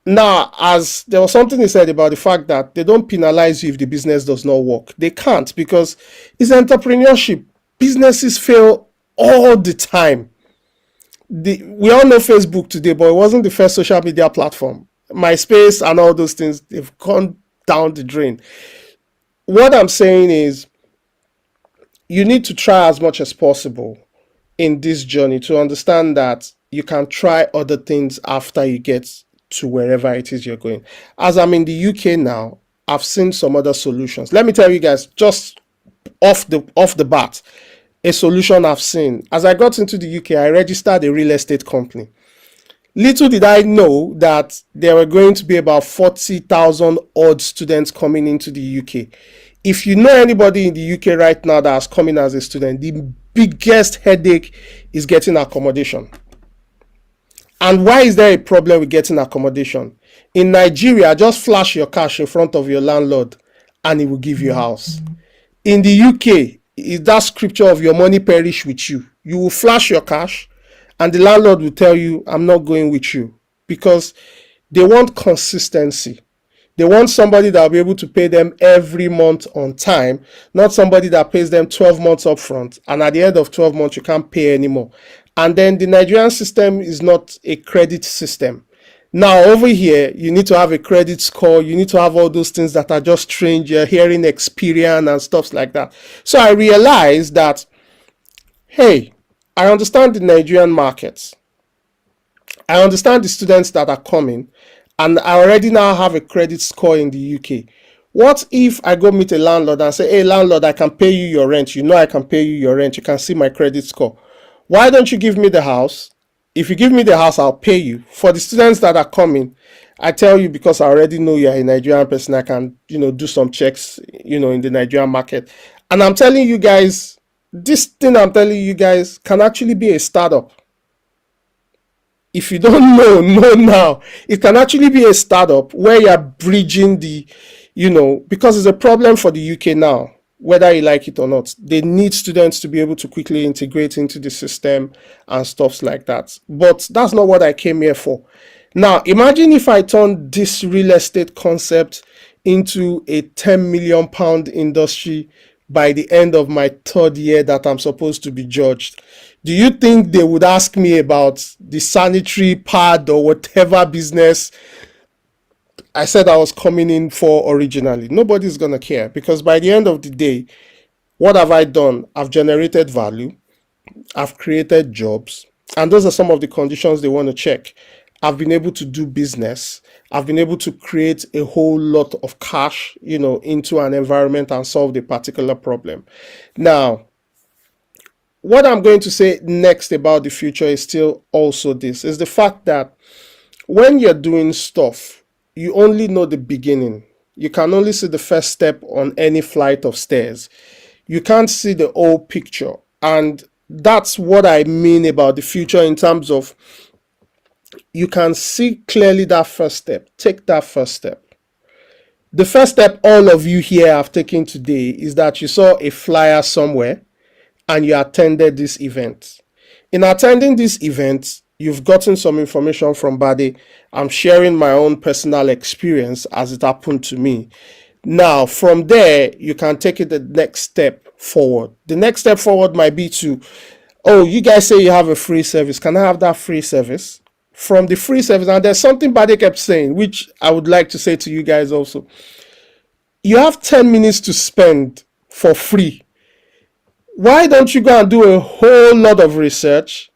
[SPEAKER 2] Now, as there was something he said about the fact that they don't penalize you if the business does not work. They can't, because it's entrepreneurship. Businesses fail all the time. We all know Facebook today, but it wasn't the first social media platform. MySpace and all those things, they've gone down the drain. What I'm saying is, you need to try as much as possible in this journey to understand that you can try other things after you get to wherever it is you're going. As I'm in the UK now, I've seen some other solutions. Let me tell you guys, just off the bat, a solution I've seen. As I got into the UK, I registered a real estate company. Little did I know that there were going to be about 40,000 odd students coming into the UK. If you know anybody in the UK right now that has come in as a student, the biggest headache is getting accommodation. And why is there a problem with getting accommodation? In Nigeria, just flash your cash in front of your landlord and he will give you a house. In the UK, is that scripture of your money perish with you. You will flash your cash and the landlord will tell you, I'm not going with you, because they want consistency. They want somebody that will be able to pay them every month on time, not somebody that pays them 12 months up front, and at the end of 12 months, you can't pay anymore. And then the Nigerian system is not a credit system. Now, over here, you need to have a credit score. You need to have all those things that are just strange. You're hearing Experian and stuff like that. So I realized that, hey, I understand the Nigerian markets. I understand the students that are coming. And I already now have a credit score in the UK. What if I go meet a landlord and say, hey, landlord, I can pay you your rent. You know I can pay you your rent. You can see my credit score. Why don't you give me the house? If you give me the house, I'll pay you. For the students that are coming, I tell you, because I already know you're a Nigerian person, I can, do some checks, in the Nigerian market. And I'm telling you guys, this thing I'm telling you guys can actually be a startup. If you don't know now. It can actually be a startup where you're bridging the, because it's a problem for the UK now, whether you like it or not. They need students to be able to quickly integrate into the system and stuff like that. But that's not what I came here for. Now, imagine if I turned this real estate concept into a £10 million industry by the end of my third year that I'm supposed to be judged? Do you think they would ask me about the sanitary pad or whatever business I said I was coming in for originally? Nobody's going to care, because by the end of the day, what have I done? I've generated value, I've created jobs, and those are some of the conditions they want to check. I've been able to do business. I've been able to create a whole lot of cash, into an environment and solve a particular problem. Now, what I'm going to say next about the future is still also this, is the fact that when you're doing stuff, you only know the beginning. You can only see the first step on any flight of stairs. You can't see the whole picture. And that's what I mean about the future, in terms of you can see clearly that first step. Take that first step. The first step all of you here have taken today is that you saw a flyer somewhere and you attended this event. In attending this event, you've gotten some information from Bade. I'm sharing my own personal experience as it happened to me. Now, from there, you can take it the next step forward. The next step forward might be to, oh, you guys say you have a free service. Can I have that free service? From the free service, and there's something Bade kept saying, which I would like to say to you guys also. You have 10 minutes to spend for free. Why don't you go and do a whole lot of research,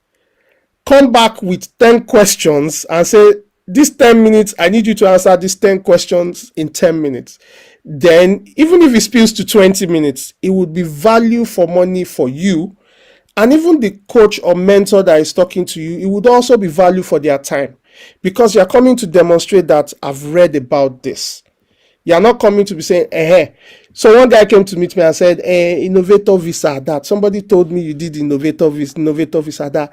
[SPEAKER 2] come back with 10 questions and say, this 10 minutes, I need you to answer these 10 questions in 10 minutes. Then, even if it spills to 20 minutes, it would be value for money for you. And even the coach or mentor that is talking to you, it would also be value for their time, because you're coming to demonstrate that I've read about this. You're not coming to be saying, So one guy came to meet me and said, innovator visa that. Somebody told me you did innovator visa that.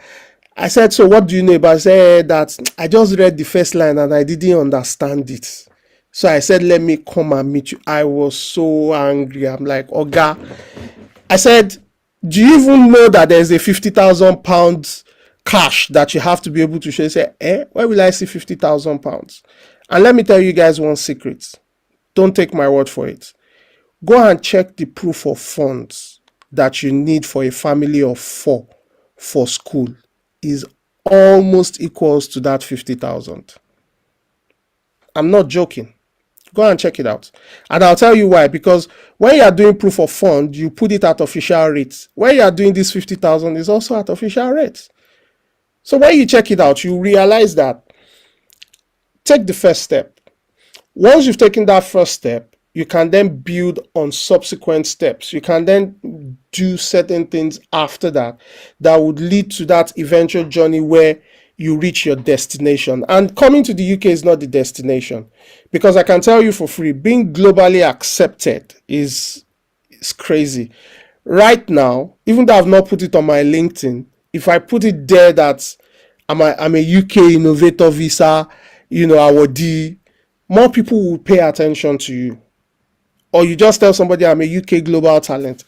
[SPEAKER 2] I said, so what do you know about it? I said that I just read the first line and I didn't understand it. So I said, let me come and meet you. I was so angry. I'm like, Oga. I said, do you even know that there's a £50,000 cash that you have to be able to show? He said, where will I see £50,000? And let me tell you guys one secret. Don't take my word for it. Go and check the proof of funds that you need for a family of 4 for school is almost equals to that 50,000. I'm not joking. Go and check it out. And I'll tell you why. Because when you are doing proof of fund, you put it at official rates. When you are doing this 50,000, is also at official rates. So when you check it out, you realize that take the first step. Once you've taken that first step, you can then build on subsequent steps. You can then do certain things after that would lead to that eventual journey where you reach your destination. And coming to the UK is not the destination, because I can tell you for free, being globally accepted is crazy. Right now, even though I've not put it on my LinkedIn, if I put it there that I'm a UK innovator visa, awardee, more people will pay attention to you. Or you just tell somebody I'm a UK global talent.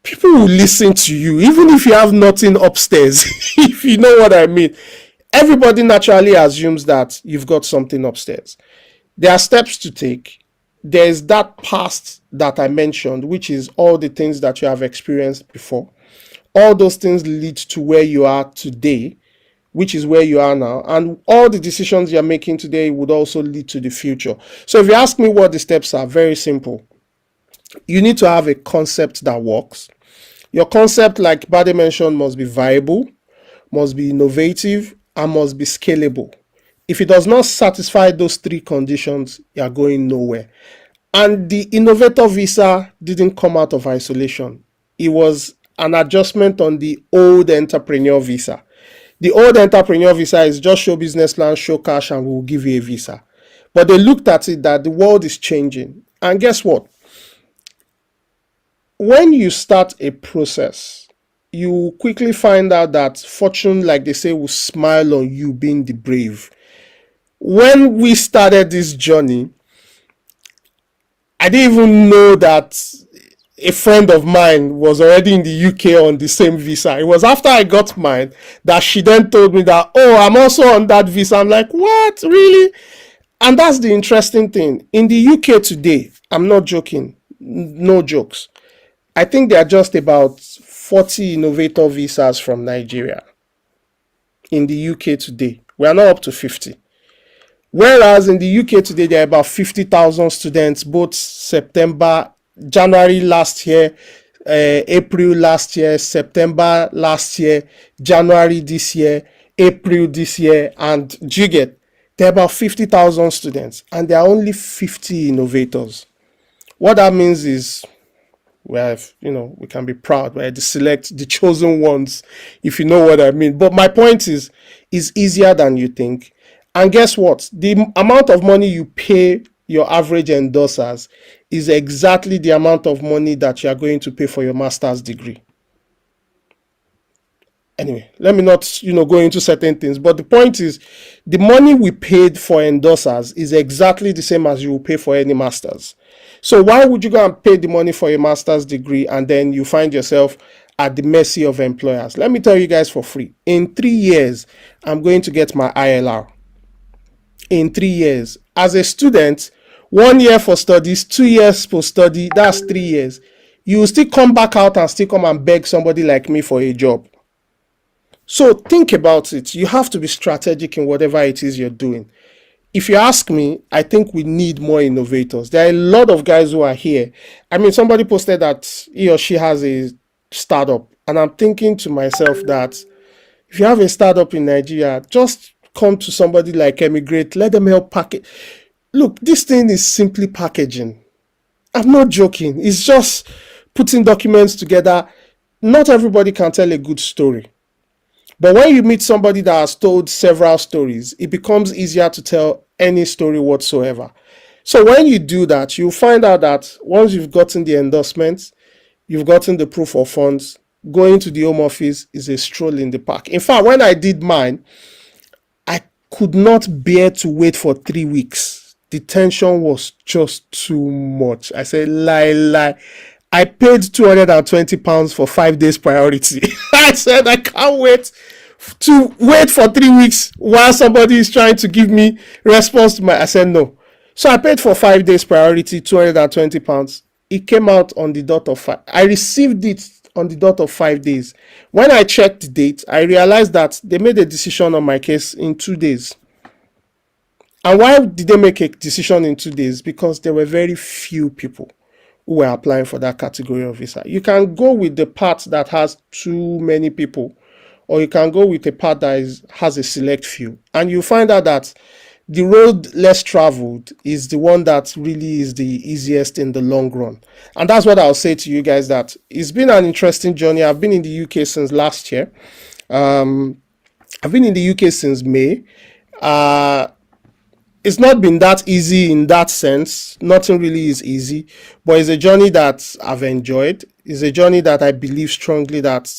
[SPEAKER 2] People will listen to you, even if you have nothing upstairs, if you know what I mean. Everybody naturally assumes that you've got something upstairs. There are steps to take. There's that past that I mentioned, which is all the things that you have experienced before. All those things lead to where you are today, which is where you are now. And all the decisions you're making today would also lead to the future. So if you ask me what the steps are, very simple. You need to have a concept that works. Your concept, like Bade mentioned, must be viable, must be innovative, and must be scalable. If it does not satisfy those 3 conditions, you're going nowhere. And the innovator visa didn't come out of isolation. It was an adjustment on the old entrepreneur visa. The old entrepreneur visa is just show business plan, show cash, and we'll give you a visa. But they looked at it that the world is changing. And guess what? When you start a process, you quickly find out that fortune, like they say, will smile on you being the brave. When we started this journey, I didn't even know that a friend of mine was already in the UK on the same visa. It was after I got mine that she then told me that, oh, I'm also on that visa. I'm like, what? Really? And that's the interesting thing. In the UK today, I'm not joking, No jokes. I think there are just about 40 innovator visas from Nigeria in the UK today. We are not up to 50. Whereas in the UK today, there are about 50,000 students, both January last year, April last year, September last year, January this year, April this year, and do you get? There are about 50,000 students, and there are only 50 innovators. What that means is we can be proud. We're the chosen ones, if you know what I mean. But my point is easier than you think. And guess what? The amount of money you pay your average endorsers is exactly the amount of money that you are going to pay for your master's degree. Anyway, let me not go into certain things, but the point is the money we paid for endorsers is exactly the same as you will pay for any masters. So why would you go and pay the money for a master's degree and then you find yourself at the mercy of employers? Let me tell you guys for free, in 3 years I'm going to get my ILR. In 3 years as a student, 1 year for studies, 2 years for study, that's 3 years. You will still come back out and still come and beg somebody like me for a job. So think about it. You have to be strategic in whatever it is you're doing. If you ask me, I think we need more innovators. There are a lot of guys who are here. I mean, somebody posted that he or she has a startup, and I'm thinking to myself that if you have a startup in Nigeria, just come to somebody like Emigrate, let them help package. Look, this thing is simply packaging. I'm not joking. It's just putting documents together. Not everybody can tell a good story. But when you meet somebody that has told several stories, it becomes easier to tell any story whatsoever. So when you do that, you'll find out that once you've gotten the endorsements, you've gotten the proof of funds, going to the home office is a stroll in the park. In fact, when I did mine, I could not bear to wait for 3 weeks. The tension was just too much. I said, lie. I paid £220 for 5 days priority. I said, I can't wait for 3 weeks while somebody is trying to give me response to I said, no. So I paid for 5 days priority, £220. It came out on the dot of 5. I received it on the dot of 5 days. When I checked the date, I realized that they made a decision on my case in 2 days. And why did they make a decision in 2 days? Because there were very few people who were applying for that category of visa. You can go with the part that has too many people, or you can go with a part that has a select few. And you find out that the road less traveled is the one that really is the easiest in the long run. And that's what I'll say to you guys, that it's been an interesting journey. I've been in the UK since last year. I've been in the UK since May. It's not been that easy in that sense. Nothing really is easy, but it's a journey that I've enjoyed. It's a journey that I believe strongly that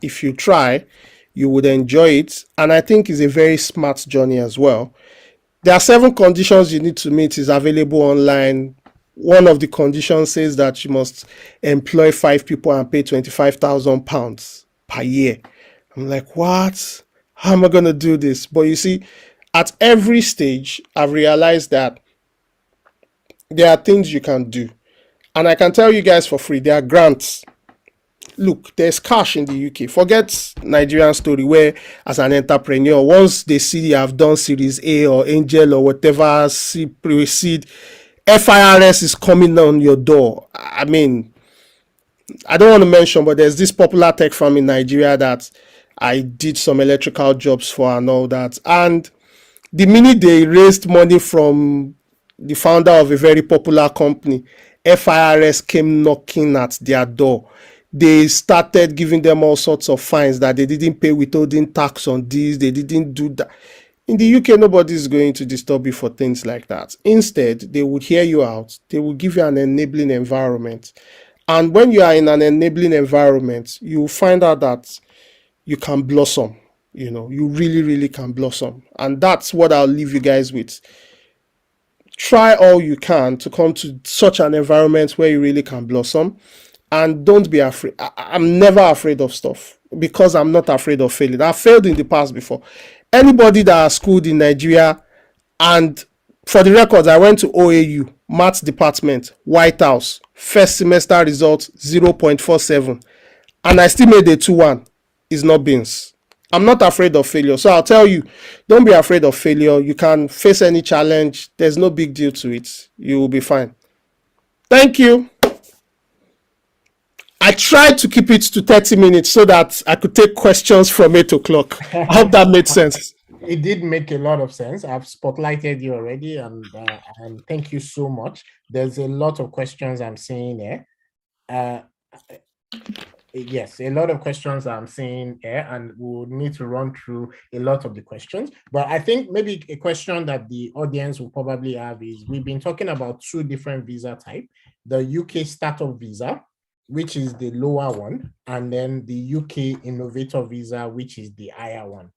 [SPEAKER 2] if you try, you would enjoy it. And I think it's a very smart journey as well. There are 7 conditions you need to meet. Is available online. One of the conditions says that you must employ 5 people and pay £25,000 per year. I'm like, what? How am I going to do this? But you see, at every stage, I've realized that there are things you can do. And I can tell you guys for free, there are grants. Look, there's cash in the UK. Forget Nigerian story where as an entrepreneur, once they see you have done Series A or Angel or whatever, pre-seed, FIRS is coming on your door. I mean, I don't want to mention, but there's this popular tech firm in Nigeria that I did some electrical jobs for and all that. And the minute they raised money from the founder of a very popular company, FIRS came knocking at their door. They started giving them all sorts of fines that they didn't pay withholding tax on this, they didn't do that. In the UK, nobody is going to disturb you for things like that. Instead, they would hear you out. They will give you an enabling environment. And when you are in an enabling environment, you will find out that you can blossom. You really, really can blossom. And that's what I'll leave you guys with. Try all you can to come to such an environment where you really can blossom. And don't be afraid. I'm never afraid of stuff because I'm not afraid of failing. I've failed in the past before. Anybody that has schooled in Nigeria, and for the records, I went to OAU, Maths Department, White House, First semester result 0.47, and I still made a 2-1. Is not beans. I'm not afraid of failure. So I'll tell you, don't be afraid of failure. You can face any challenge. There's no big deal to it. You will be fine. Thank you. I tried to keep it to 30 minutes so that I could take questions from 8 o'clock. I hope that made sense.
[SPEAKER 1] It did make a lot of sense. I've spotlighted you already, and thank you so much. There's a lot of questions I'm seeing here. Uh, yes, a lot of questions I'm seeing here, and we'll need to run through a lot of the questions. But I think maybe a question that the audience will probably have is, we've been talking about two different visa type: the UK startup visa, which is the lower one, and then the UK innovator visa, which is the higher one.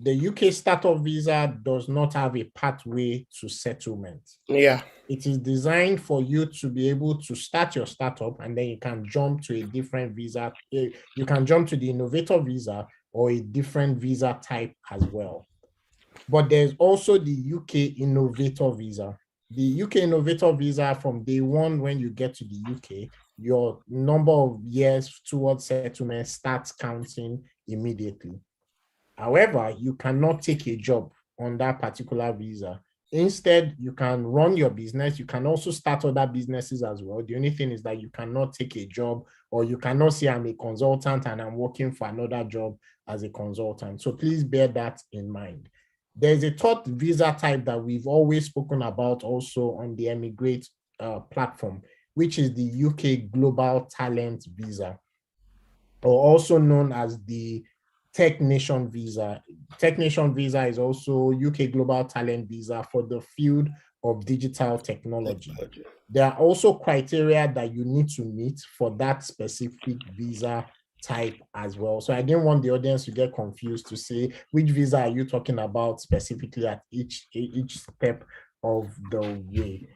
[SPEAKER 1] The UK startup visa does not have a pathway to settlement.
[SPEAKER 2] Yeah.
[SPEAKER 1] It is designed for you to be able to start your startup, and then you can jump to a different visa. You can jump to the innovator visa or a different visa type as well. But there's also the UK innovator visa. The UK innovator visa, from day one, when you get to the UK, your number of years towards settlement starts counting immediately. However, you cannot take a job on that particular visa. Instead, you can run your business. You can also start other businesses as well. The only thing is that you cannot take a job, or you cannot say I'm a consultant and I'm working for another job as a consultant. So please bear that in mind. There's a third visa type that we've always spoken about also on the Emigrate platform, which is the UK Global Talent Visa, or also known as the Tech Nation Visa. Tech Nation Visa is also UK Global Talent Visa for the field of digital technology. There are also criteria that you need to meet for that specific visa type as well. So I didn't want the audience to get confused to say, which visa are you talking about specifically at each step of the way.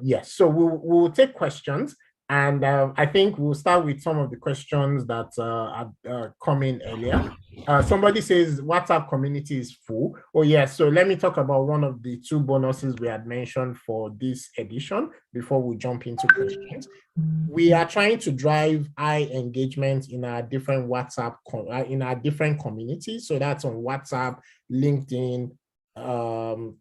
[SPEAKER 1] Yes, so we'll take questions. And I think we'll start with some of the questions that have come in earlier. Somebody says WhatsApp community is full. Oh, yes. So let me talk about one of the two bonuses we had mentioned for this edition before we jump into questions. We are trying to drive high engagement in our different in our different communities. So that's on WhatsApp, LinkedIn,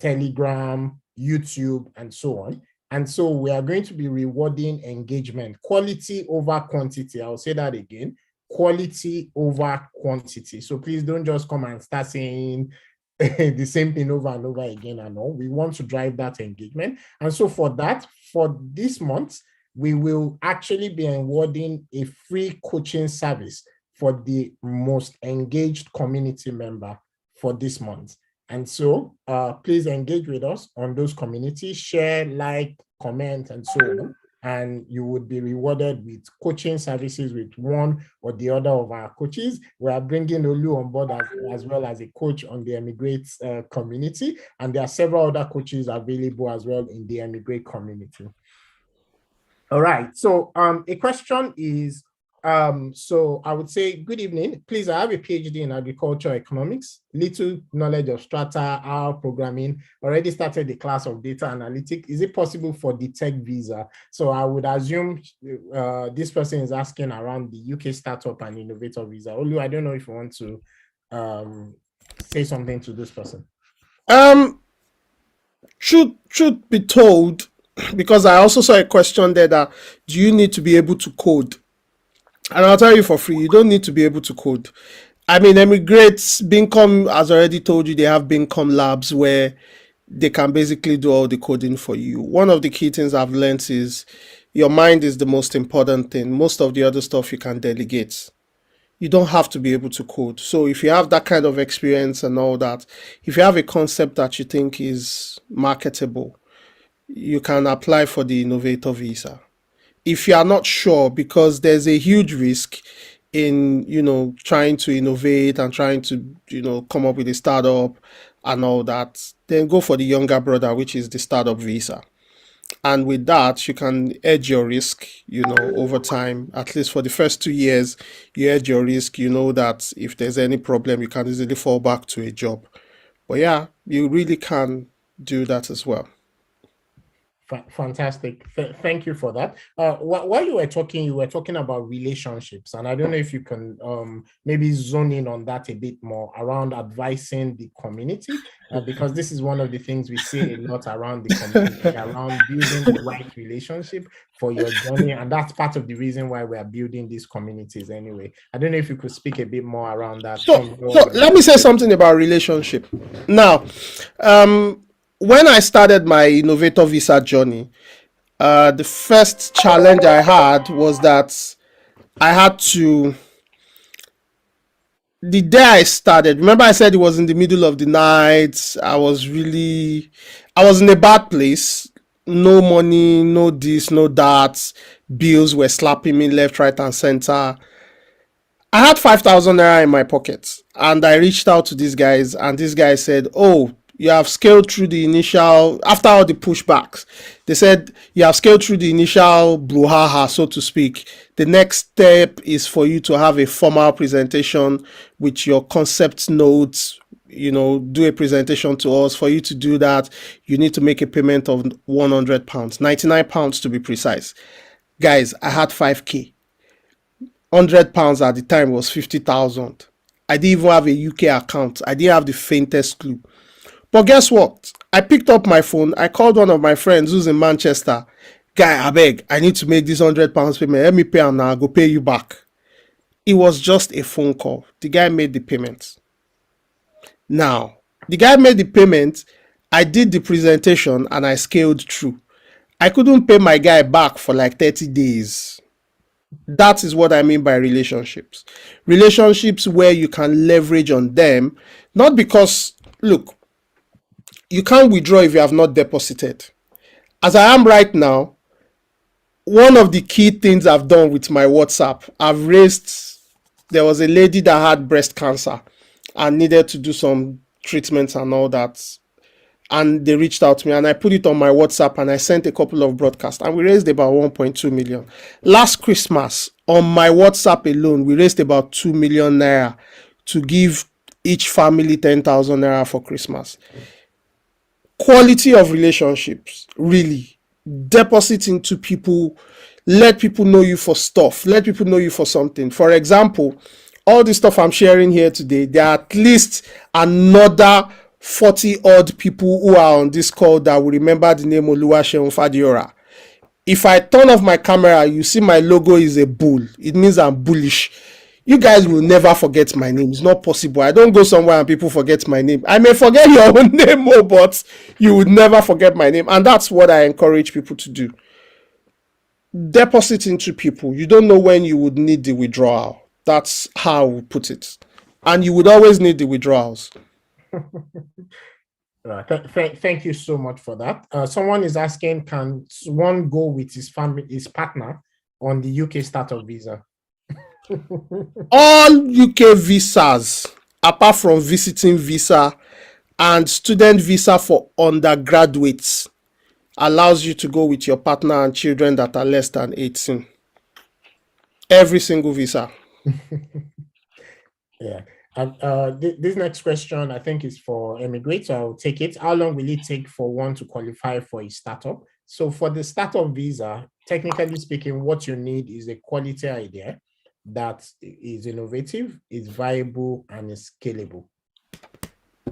[SPEAKER 1] Telegram, YouTube, and so on. And so we are going to be rewarding engagement, quality over quantity. I'll say that again, quality over quantity. So please don't just come and start saying the same thing over and over again and all. We want to drive that engagement. And so for that, for this month, we will actually be awarding a free coaching service for the most engaged community member for this month. And so please engage with us on those communities, share, like, comment, and so on. And you would be rewarded with coaching services with one or the other of our coaches. We are bringing Olu on board as well as a coach on the Emigrate community. And there are several other coaches available as well in the Emigrate community. All right. So a question is, so I would say, good evening. Please, I have a PhD in agricultural economics, little knowledge of strata, R programming, already started the class of data analytics. Is it possible for the tech visa? So I would assume this person is asking around the UK startup and innovator visa. Olu, I don't know if you want to say something to this person.
[SPEAKER 2] Truth be told, because I also saw a question there that, do you need to be able to code? And I'll tell you for free, you don't need to be able to code. I mean, Emigrates, Bincom has already told you they have Bincom labs where they can basically do all the coding for you. One of the key things I've learned is your mind is the most important thing. Most of the other stuff you can delegate. You don't have to be able to code. So if you have that kind of experience and all that, if you have a concept that you think is marketable, you can apply for the innovator visa. If you are not sure, because there's a huge risk in trying to innovate and trying to come up with a startup and all that, then go for the younger brother, which is the startup visa. And with that, you can hedge your risk, over time. At least for the first 2 years, you hedge your risk. You know that if there's any problem, you can easily fall back to a job. But yeah, you really can do that as well.
[SPEAKER 1] Fantastic. Thank you for that. While you were talking about relationships, and I don't know if you can maybe zone in on that a bit more around advising the community, because this is one of the things we see a lot around the community, around building the right relationship for your journey, and that's part of the reason why we are building these communities anyway. I don't know if you could speak a bit more around that
[SPEAKER 2] So,
[SPEAKER 1] from
[SPEAKER 2] so
[SPEAKER 1] your
[SPEAKER 2] let me say something about relationship. Now, when I started my innovator visa journey, the first challenge I had was that I had to, the day I started, remember I said it was in the middle of the night. I was in a bad place. No money, no this, no that. Bills were slapping me left, right, and center. I had 5,000 naira in my pocket, and I reached out to these guys, and this guy said, "Oh, you have scaled through the initial, after all the pushbacks, they said you have scaled through the initial brouhaha, so to speak. The next step is for you to have a formal presentation with your concept notes, do a presentation to us. For you to do that, you need to make a payment of £100, £99 to be precise." Guys, I had 5K. £100 at the time was 50,000. I didn't even have a UK account. I didn't have the faintest clue. But guess what? I picked up my phone. I called one of my friends who's in Manchester. Guy, I beg, I need to make this £100 payment. Let me pay him now. I'll go pay you back. It was just a phone call. The guy made the payment. Now, the guy made the payment. I did the presentation and I scaled through. I couldn't pay my guy back for like 30 days. That is what I mean by relationships. Relationships where you can leverage on them, not because, look, you can't withdraw if you have not deposited. As I am right now, one of the key things I've done with my WhatsApp, there was a lady that had breast cancer and needed to do some treatments and all that. And they reached out to me and I put it on my WhatsApp and I sent a couple of broadcasts and we raised about 1.2 million. Last Christmas, on my WhatsApp alone, we raised about 2 million naira to give each family 10,000 naira for Christmas. Quality of relationships, really. Deposit into people, let people know you for stuff, let people know you for something. For example, all the stuff I'm sharing here today, there are at least another 40 odd people who are on this call that will remember the name Oluseun Fadiora. If I turn off my camera, you see my logo is a bull. It means I'm bullish. You guys will never forget my name. It's not possible. I don't go somewhere and people forget my name. I may forget your own name, but you would never forget my name. And that's what I encourage people to do. Deposit into people. You don't know when you would need the withdrawal. That's how I would put it. And you would always need the withdrawals.
[SPEAKER 1] Thank you so much for that. Someone is asking, can one go with his partner on the UK startup visa?
[SPEAKER 2] All UK visas, apart from visiting visa and student visa for undergraduates, allows you to go with your partner and children that are less than 18. Every single visa.
[SPEAKER 1] Yeah. And this next question, I think, is for Emigrate, so I'll take it. How long will it take for one to qualify for a startup? So for the startup visa, technically speaking, what you need is a quality idea that is innovative, is viable, and is scalable.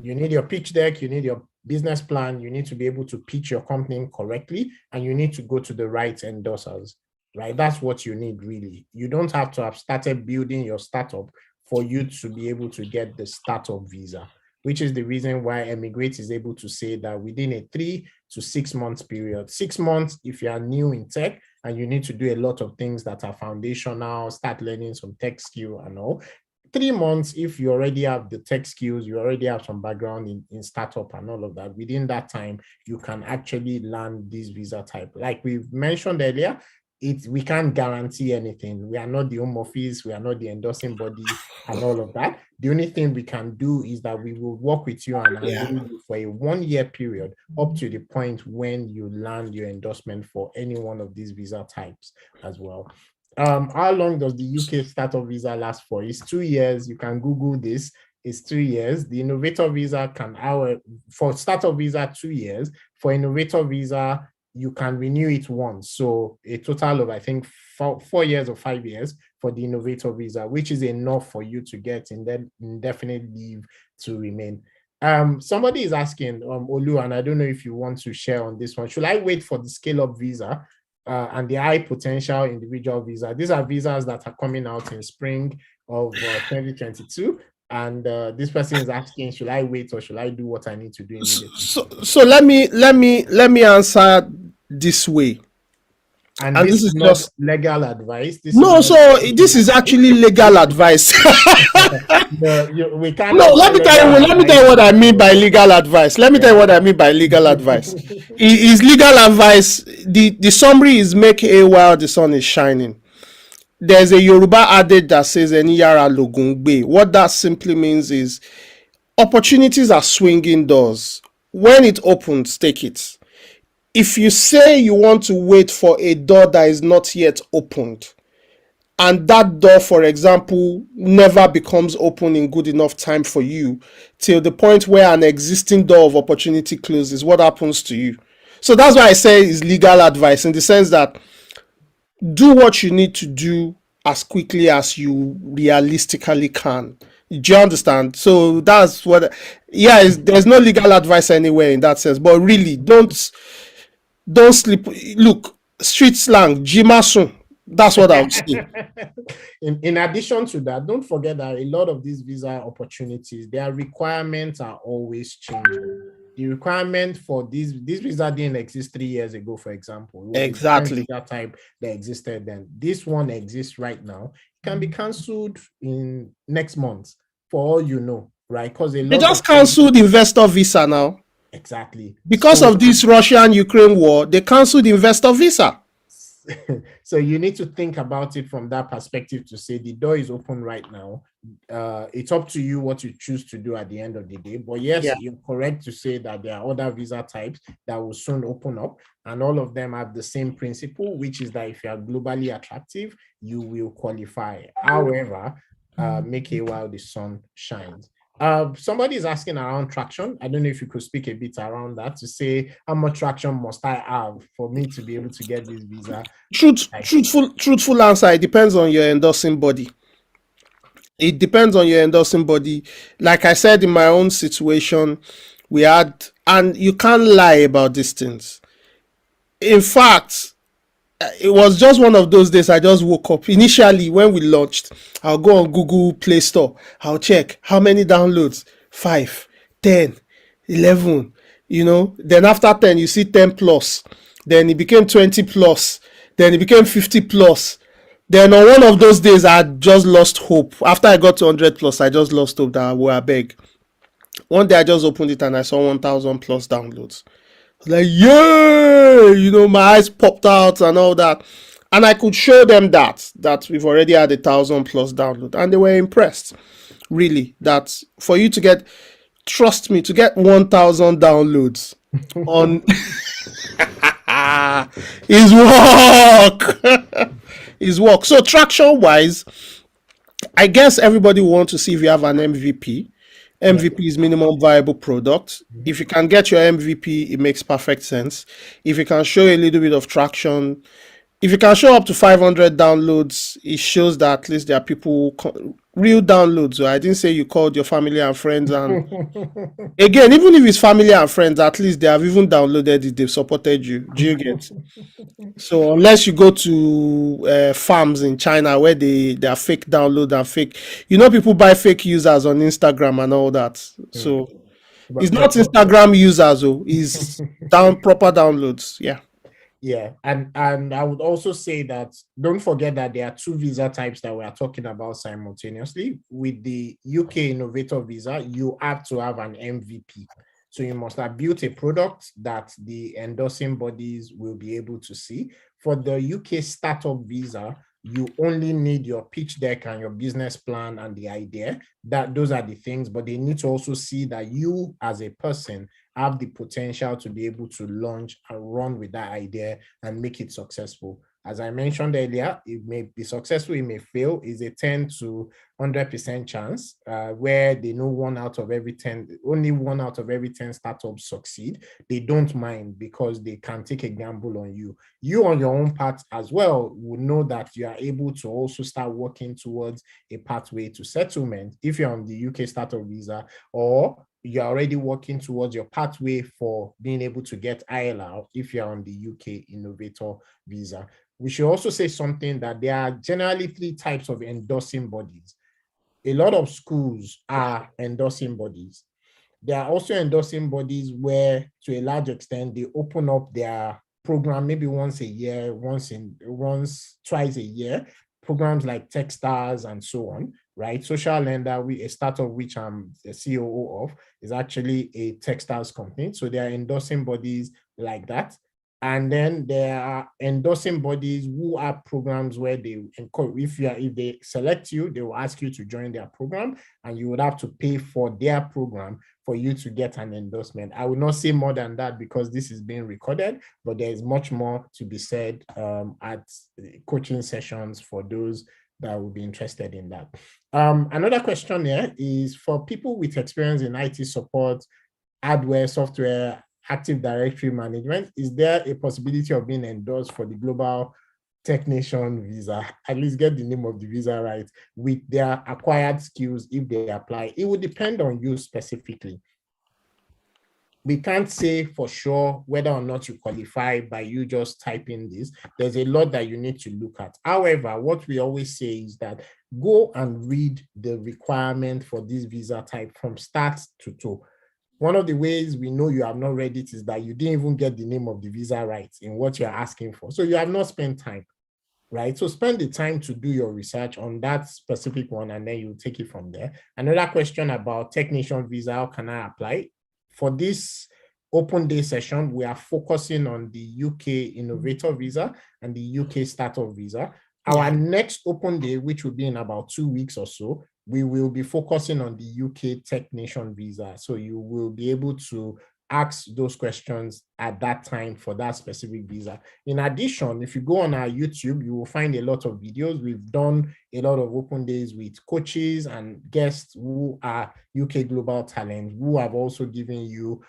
[SPEAKER 1] You need your pitch deck, you need your business plan, you need to be able to pitch your company correctly, and you need to go to the right endorsers, right? That's what you need, really. You don't have to have started building your startup for you to be able to get the startup visa, which is the reason why Emigrate is able to say that within a 3 to 6 months period, 6 months if you are new in tech and you need to do a lot of things that are foundational, start learning some tech skill and all. 3 months if you already have the tech skills, you already have some background in startup and all of that. Within that time, you can actually land this visa type. Like we've mentioned earlier, we can't guarantee anything. We are not the home office, we are not the endorsing body and all of that. The only thing we can do is that we will work with you and enroll you for a 1-year period up to the point when you land your endorsement for any one of these visa types as well. How long does the UK startup visa last for? It's 2 years. You can Google this. It's 2 years. The innovator visa for startup visa 2 years. For innovator visa, you can renew it once. So a total of, I think, 4 years or 5 years for the innovator visa, which is enough for you to get indefinite leave to remain. Somebody is asking, Olu, and I don't know if you want to share on this one. Should I wait for the scale-up visa and the high potential individual visa? These are visas that are coming out in spring of 2022. And this person is asking, should I wait or should I do what I need to do immediately?
[SPEAKER 2] So let me answer this way.
[SPEAKER 1] And
[SPEAKER 2] And
[SPEAKER 1] this
[SPEAKER 2] this
[SPEAKER 1] is
[SPEAKER 2] is
[SPEAKER 1] not
[SPEAKER 2] just
[SPEAKER 1] legal advice. This is
[SPEAKER 2] no.
[SPEAKER 1] not
[SPEAKER 2] So this
[SPEAKER 1] cheating
[SPEAKER 2] is
[SPEAKER 1] advice.
[SPEAKER 2] actually legal advice.
[SPEAKER 1] No, we can't
[SPEAKER 2] No,
[SPEAKER 1] offer legal
[SPEAKER 2] let me
[SPEAKER 1] advice
[SPEAKER 2] tell you
[SPEAKER 1] on
[SPEAKER 2] what I
[SPEAKER 1] this
[SPEAKER 2] mean
[SPEAKER 1] show.
[SPEAKER 2] by legal advice. Let me tell you
[SPEAKER 1] Yeah.
[SPEAKER 2] what I mean by legal advice. Is legal advice. The summary is make hay while the sun is shining. There's a Yoruba adage that says "Eni yara logun gbe." What that simply means is opportunities are swinging doors. When it opens, take it. If you say you want to wait for a door that is not yet opened, and that door, for example, never becomes open in good enough time for you till the point where an existing door of opportunity closes, what happens to you? So that's why I say is legal advice, in the sense that do what you need to do as quickly as you realistically can. Do you understand? So that's what, yeah, there's no legal advice anywhere in that sense, but really don't sleep. Look, street slang, jimasun. That's what I would say.
[SPEAKER 1] In addition to that, don't forget that a lot of these visa opportunities, their requirements are always changing. The requirement for this visa didn't exist 3 years ago, for example. It was a different
[SPEAKER 2] Exactly.
[SPEAKER 1] visa type that existed then. This one exists right now. It can be cancelled in next month, for all you know, right? Because a
[SPEAKER 2] They
[SPEAKER 1] lot of
[SPEAKER 2] just
[SPEAKER 1] things.
[SPEAKER 2] cancelled investor visa now.
[SPEAKER 1] Exactly.
[SPEAKER 2] Because
[SPEAKER 1] So
[SPEAKER 2] of this Russian-Ukraine war, they cancelled investor visa.
[SPEAKER 1] so you need to think about it from that perspective to say the door is open right now. It's up to you what you choose to do at the end of the day. But yes,
[SPEAKER 2] Yeah.
[SPEAKER 1] you're correct to say that there are other visa types that will soon open up, and all of them have the same principle, which is that if you are globally attractive, you will qualify. However, make a while the sun shines. Somebody is asking around traction. I don't know if you could speak a bit around that to say how much traction must I have for me to be able to get this visa.
[SPEAKER 2] Truthful answer. It depends on your endorsing body. It depends on your endorsing body. Like I said, in my own situation, we had, and you can't lie about these things. In fact, it was just one of those days I just woke up. Initially, when we launched, I'll go on Google Play Store. I'll check how many downloads. 5, 10, 11. Then after 10, you see 10 plus. Then it became 20 plus. Then it became 50 plus. Then on one of those days, I just lost hope. After I got to 100 plus, I just lost hope that I will beg. One day I just opened it and I saw 1,000 plus downloads. Like, yeah, my eyes popped out and all that. And I could show them that we've already had 1,000 plus download, and they were impressed. Really, that for you to get, trust me, to get 1,000 downloads on is work. Is work. So traction wise, I guess everybody wants to see if you have an MVP. MVP is minimum viable product. If you can get your MVP, it makes perfect sense. If you can show a little bit of traction, if you can show up to 500 downloads, it shows that at least there are people, real downloads. So I didn't say you called your family and friends. And again, even if it's family and friends, at least they have even downloaded it, they've supported you. Do you get? So unless you go to farms in China where they are fake download and fake, people buy fake users on Instagram and all that. So it's not Instagram users, it's proper downloads. Yeah.
[SPEAKER 1] Yeah, and I would also say that don't forget that there are two visa types that we are talking about simultaneously. With the UK Innovator visa, you have to have an MVP. So you must have built a product that the endorsing bodies will be able to see. For the UK startup visa, you only need your pitch deck and your business plan and the idea. Those are the things, but they need to also see that you as a person have the potential to be able to launch and run with that idea and make it successful. As I mentioned earlier, it may be successful, it may fail. It's a 10 to 100% chance, where they know only one out of every 10 startups succeed. They don't mind because they can take a gamble on you. You on your own part as well will know that you are able to also start working towards a pathway to settlement if you're on the UK startup visa, or you're already working towards your pathway for being able to get ILR if you're on the UK innovator visa. We should also say something that there are generally 3 types of endorsing bodies. A lot of schools are endorsing bodies. There are also endorsing bodies where, to a large extent, they open up their program maybe once a year, twice a year, programs like Techstars and so on, right? Social Lender, a startup which I'm the COO of, is actually a Techstars company. So there are endorsing bodies like that. And then there are endorsing bodies who have programs where if they select you, they will ask you to join their program, and you would have to pay for their program for you to get an endorsement. I will not say more than that because this is being recorded, but there is much more to be said at coaching sessions for those that will be interested in that. Another question here is for people with experience in IT support, hardware, software, Active Directory management, is there a possibility of being endorsed for the Global Technician visa? At least get the name of the visa right, with their acquired skills if they apply. It would depend on you specifically. We can't say for sure whether or not you qualify by you just typing this. There's a lot that you need to look at. However, what we always say is that go and read the requirement for this visa type from start to toe. One of the ways we know you have not read it is that you didn't even get the name of the visa right in what you're asking for. So you have not spent time, right? So spend the time to do your research on that specific one, and then you take it from there. Another question about technician visa, how can I apply? For this open day session, we are focusing on the UK innovator visa and the UK startup visa. Our next open day, which will be in about 2 weeks or so, we will be focusing on the UK technician visa. So you will be able to ask those questions at that time for that specific visa. In addition, if you go on our YouTube, you will find a lot of videos. We've done a lot of open days with coaches and guests who are UK global talents, who have also given you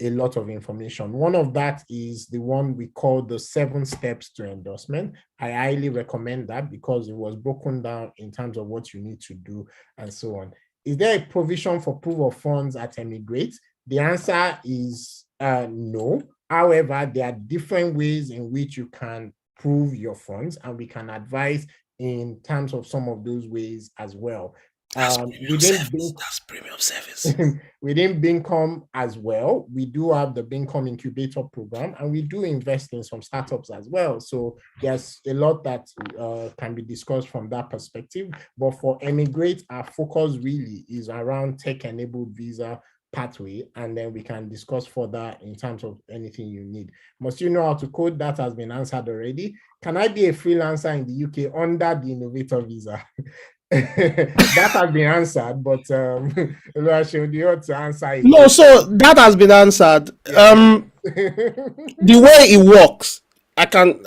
[SPEAKER 1] a lot of information. One of that is the one we call the 7 steps to endorsement. I highly recommend that because it was broken down in terms of what you need to do and so on. Is there a provision for proof of funds at Emigrate? The answer is no. However, there are different ways in which you can prove your funds, and we can advise in terms of some of those ways as well.
[SPEAKER 2] That's premium service.
[SPEAKER 1] Within Bincom as well, we do have the Bincom incubator program, and we do invest in some startups as well. So there's a lot that can be discussed from that perspective. But for Emigrate, our focus really is around tech-enabled visa pathway, and then we can discuss further in terms of anything you need. Must you know how to code? That has been answered already. Can I be a freelancer in the UK under the innovator visa? That has been answered, but Oluseun, you ought to answer it.
[SPEAKER 2] No, so that has been answered.
[SPEAKER 1] Yeah.
[SPEAKER 2] The way it works, I think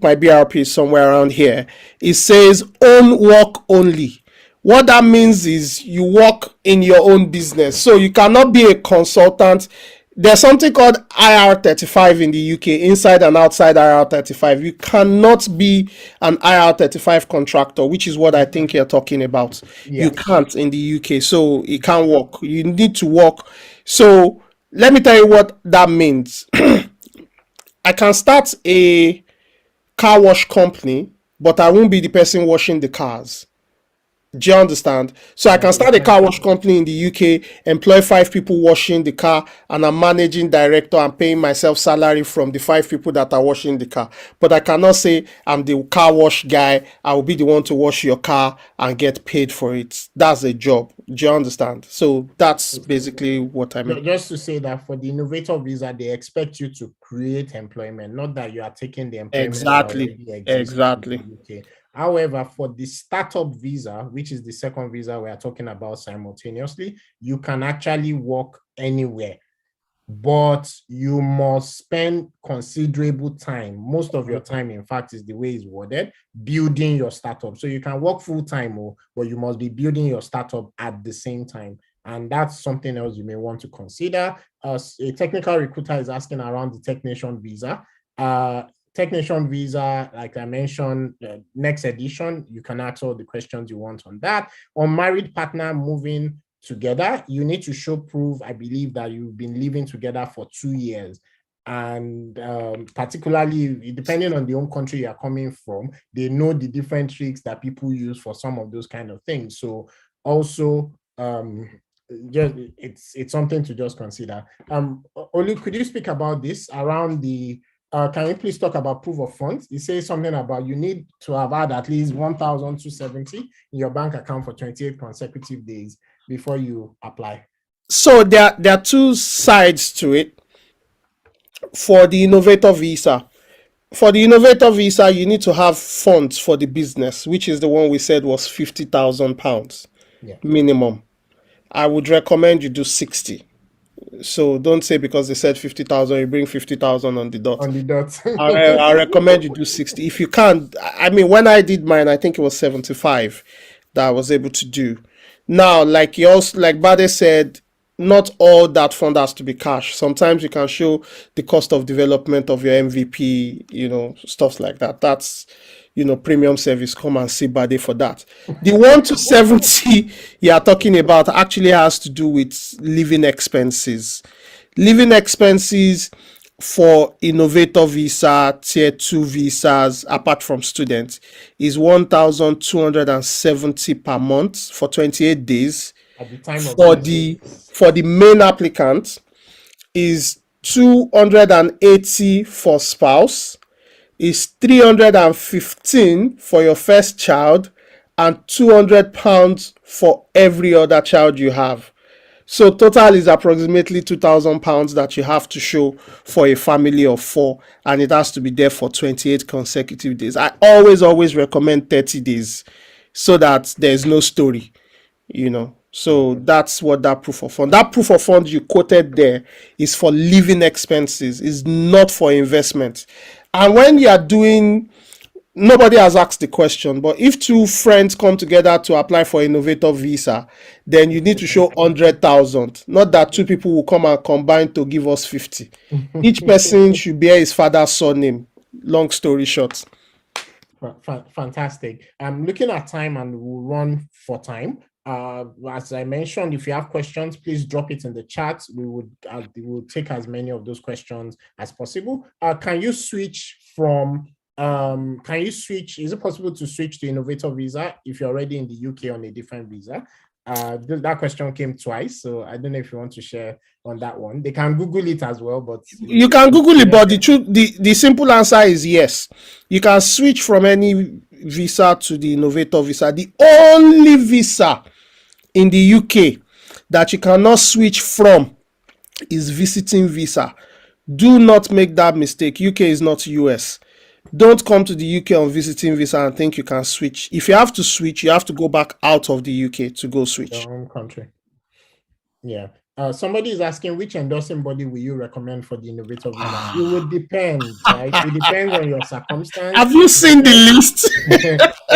[SPEAKER 2] my BRP is somewhere around here. It says own work only. What that means is you work in your own business. So you cannot be a consultant. There's something called IR35 in the UK, inside and outside IR35. You cannot be an IR35 contractor, which is what I think you're talking about.
[SPEAKER 1] Yes.
[SPEAKER 2] You can't in the UK, so it can't work. You need to work. So let me tell you what that means. I can start a car wash company, but I won't be the person washing the cars. Do you understand? So I can start a car wash company in the UK, employ 5 people washing the car, and I'm managing director and paying myself salary from the 5 people that are washing the car. But I cannot say I'm the car wash guy. I will be the one to wash your car and get paid for it. That's a job. Do you understand? So that's basically what I mean.
[SPEAKER 1] Just to say that for the innovator visa, they expect you to create employment, not that you are taking the employment
[SPEAKER 2] Exactly.
[SPEAKER 1] that already exists
[SPEAKER 2] Exactly.
[SPEAKER 1] in the UK. However, for the startup visa, which is the second visa we are talking about simultaneously, you can actually work anywhere. but you must spend considerable time. Most of your time, in fact, is the way it's worded, building your startup. So you can work full time, but you must be building your startup at the same time. And that's something else you may want to consider. As a technical recruiter is asking around the technician visa. Technician visa, like I mentioned, next edition, you can ask all the questions you want on that. On married partner moving together, you need to show proof, I believe, that you've been living together for 2 years. And particularly, depending on the home country you're coming from, they know the different tricks that people use for some of those kind of things. So also, just it's something to just consider. Olu, could you speak about this around the can you please talk about proof of funds? It says something about you need to have had at least 1,270 in your bank account for 28 consecutive days before you apply.
[SPEAKER 2] So there are two sides to it. For the innovator visa, you need to have funds for the business, which is the one we said was £50,000
[SPEAKER 1] Yeah.
[SPEAKER 2] minimum. I would recommend you do 60. So don't say because they said 50,000, you bring 50,000 on the dot.
[SPEAKER 1] On the dot.
[SPEAKER 2] I recommend you do 60. If you can't, I mean, when I did mine, I think it was 75 that I was able to do. Now, like Bade said, not all that fund has to be cash. Sometimes you can show the cost of development of your MVP, stuff like that. That's, premium service. Come and see Bade for that. The 1 to 70 you are talking about actually has to do with living expenses. Living expenses for innovator visa, tier 2 visas, apart from students, is 1,270 per month for 28 days.
[SPEAKER 1] At the time of
[SPEAKER 2] For
[SPEAKER 1] doing
[SPEAKER 2] the
[SPEAKER 1] this.
[SPEAKER 2] for the main applicant is 280 for spouse, is 315 for your first child, and £200 for every other child you have. So total is approximately £2,000 that you have to show for a family of 4, and it has to be there for 28 consecutive days. I always recommend 30 days so that there's no story, So that's what that proof of fund. That proof of fund you quoted there is for living expenses, is not for investment. And when you are doing, nobody has asked the question, but if two friends come together to apply for innovator visa, then you need to show 100,000. Not that two people will come and combine to give us 50. Each person should bear his father's surname. Long story short.
[SPEAKER 1] Fantastic. I'm looking at time and we'll run for time. As I mentioned, if you have questions, please drop it in the chat. We will take as many of those questions as possible. Can you switch from is it possible to switch to innovator visa if you're already in the UK on a different visa? That question came twice, so I don't know if you want to share on that one. They can Google it as well, but
[SPEAKER 2] you can Google it, but the simple answer is yes. You can switch from any visa to the innovator visa. The only visa in the UK that you cannot switch from is visiting visa. Do not make that mistake. UK is not US. Don't come to the UK on visiting visa and think you can switch. If you have to switch, you have to go back out of the UK to go switch.
[SPEAKER 1] Your home country. Yeah. Somebody is asking, which endorsing body will you recommend for the innovator visa? It would depend, right? It depends on your circumstance.
[SPEAKER 2] Have you seen the list?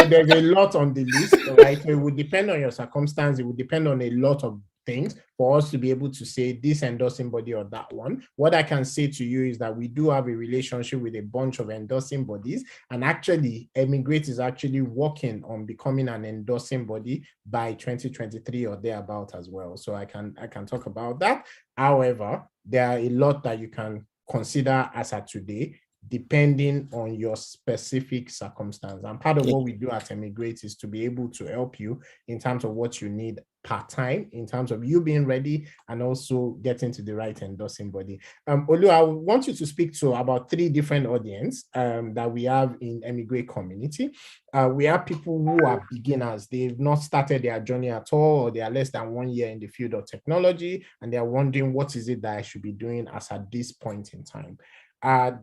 [SPEAKER 1] There's a lot on the list, right? So it would depend on your circumstance. It would depend on a lot of things for us to be able to say this endorsing body or that one. What I can say to you is that we do have a relationship with a bunch of endorsing bodies, and actually Emigrate is actually working on becoming an endorsing body by 2023 or thereabout as well. So I can talk about that. However, there are a lot that you can consider as at today, depending on your specific circumstance. And part of what we do at Emigrate is to be able to help you in terms of what you need part-time, in terms of you being ready and also getting to the right endorsing body. Olu, I want you to speak to about 3 different audience that we have in Emigrate community. We have people who are beginners. They've not started their journey at all, or they are less than 1 year in the field of technology, and they're wondering what is it that I should be doing as at this point in time.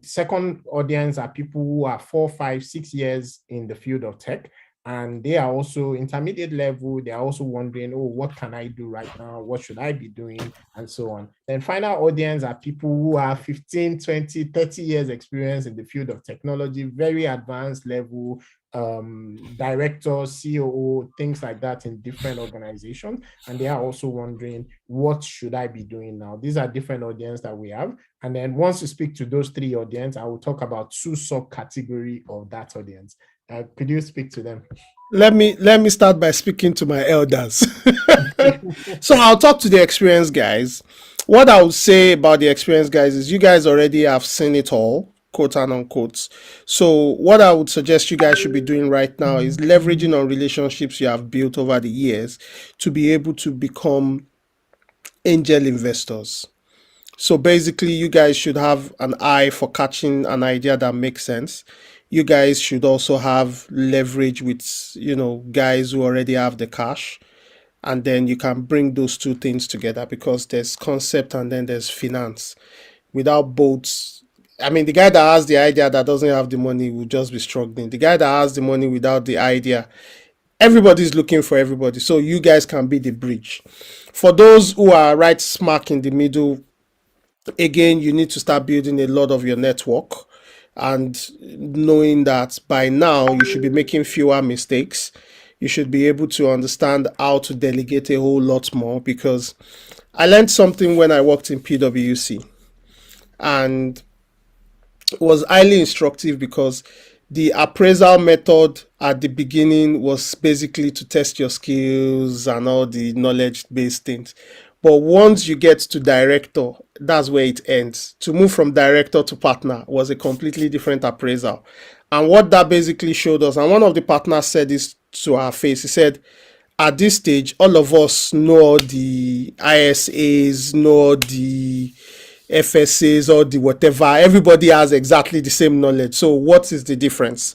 [SPEAKER 1] Second audience are people who are 4, 5, 6 years in the field of tech, and they are also intermediate level. They are also wondering, oh, what can I do right now? What should I be doing? And so on. Then final audience are people who are 15, 20, 30 years experience in the field of technology, very advanced level, director, COO, things like that in different organizations. And they are also wondering, what should I be doing now? These are different audience that we have. And then once you speak to those three audience, I will talk about two subcategory of that audience. Could you speak to them?
[SPEAKER 2] Let me start by speaking to my elders. So I'll talk to the experienced guys. What I would say about the experienced guys is you guys already have seen it all, quote and unquote. So what I would suggest you guys should be doing right now is leveraging on relationships you have built over the years to be able to become angel investors. So basically, you guys should have an eye for catching an idea that makes sense. You guys should also have leverage with, guys who already have the cash. And then you can bring those two things together because there's concept and then there's finance. Without both, I mean, the guy that has the idea that doesn't have the money will just be struggling. The guy that has the money without the idea, everybody's looking for everybody. So you guys can be the bridge. For those who are right smack in the middle, again, you need to start building a lot of your network and knowing that by now you should be making fewer mistakes. You should be able to understand how to delegate a whole lot more because I learned something when I worked in PwC, and was highly instructive because the appraisal method at the beginning was basically to test your skills and all the knowledge based things. But once you get to director, that's where it ends. To move from director to partner was a completely different appraisal. And what that basically showed us, and one of the partners said this to our face, he said, at this stage, all of us know the ISAs, know the FSAs or the whatever. Everybody has exactly the same knowledge. So what is the difference?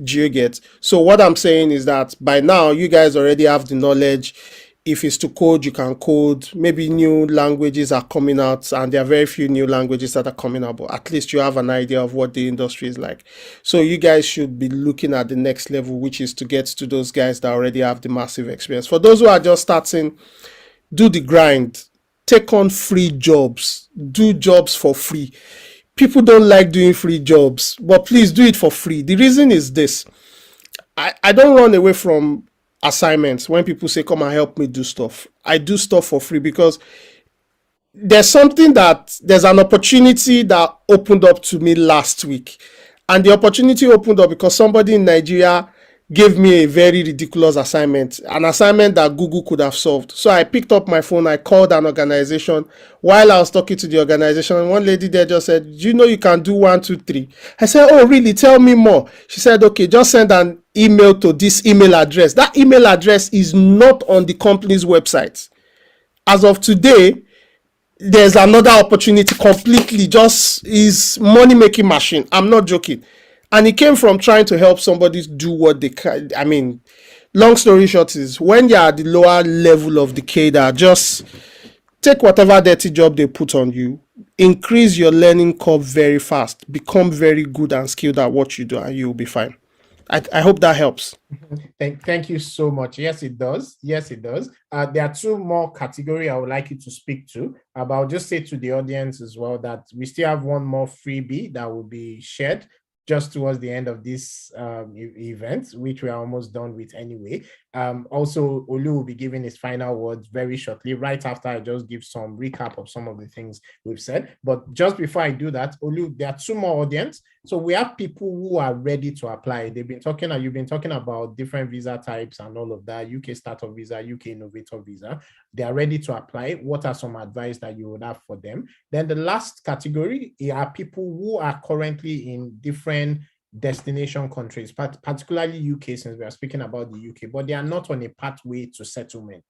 [SPEAKER 2] Do you get? So what I'm saying is that by now you guys already have the knowledge. If it's to code, you can code. Maybe new languages are coming out, and there are very few new languages that are coming out, but at least you have an idea of what the industry is like. So you guys should be looking at the next level, which is to get to those guys that already have the massive experience. For those who are just starting, do the grind, take on free jobs, do jobs for free. People don't like doing free jobs, but please do it for free. The reason is this: I don't run away from assignments when people say, come and help me do stuff. I do stuff for free because there's an opportunity that opened up to me last week. And the opportunity opened up because somebody in Nigeria gave me a very ridiculous assignment, an assignment that Google could have solved. So I picked up my phone, I called an organization. While I was talking to the organization, one lady there just said, do you know you can do 1, 2, 3? I said, oh, really? Tell me more. She said, okay, just send an email to this email address. That email address is not on the company's website. As of today, there's another opportunity completely, just is money making machine. I'm not joking. And it came from trying to help somebody do what they can. I mean, long story short is when you're at the lower level of the cadre, just take whatever dirty job they put on you, increase your learning curve very fast, become very good and skilled at what you do, and you'll be fine. I hope that helps.
[SPEAKER 1] Thank you so much. Yes, it does. Yes, it does. There are two more categories I would like you to speak to. But I'll just say to the audience as well that we still have one more freebie that will be shared just towards the end of this event, which we are almost done with anyway. Also, Olu will be giving his final words very shortly, right after I just give some recap of some of the things we've said. But just before I do that, Olu, there are two more audience. So we have people who are ready to apply. You've been talking about different visa types and all of that, UK startup visa, UK innovator visa. They are ready to apply. What are some advice that you would have for them? Then the last category are people who are currently in different destination countries, particularly UK, since we are speaking about the UK, but they are not on a pathway to settlement.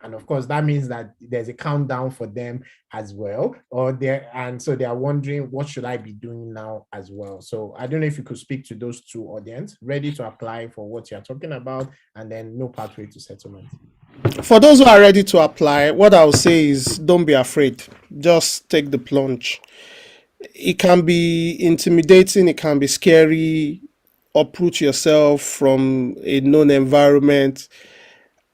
[SPEAKER 1] And of course, that means that there's a countdown for them as well. So they are wondering, what should I be doing now as well? So I don't know if you could speak to those two audience, ready to apply for what you're talking about, and then no pathway to settlement.
[SPEAKER 2] For those who are ready to apply, what I'll say is don't be afraid. Just take the plunge. It can be intimidating, it can be scary. uproot yourself from a known environment.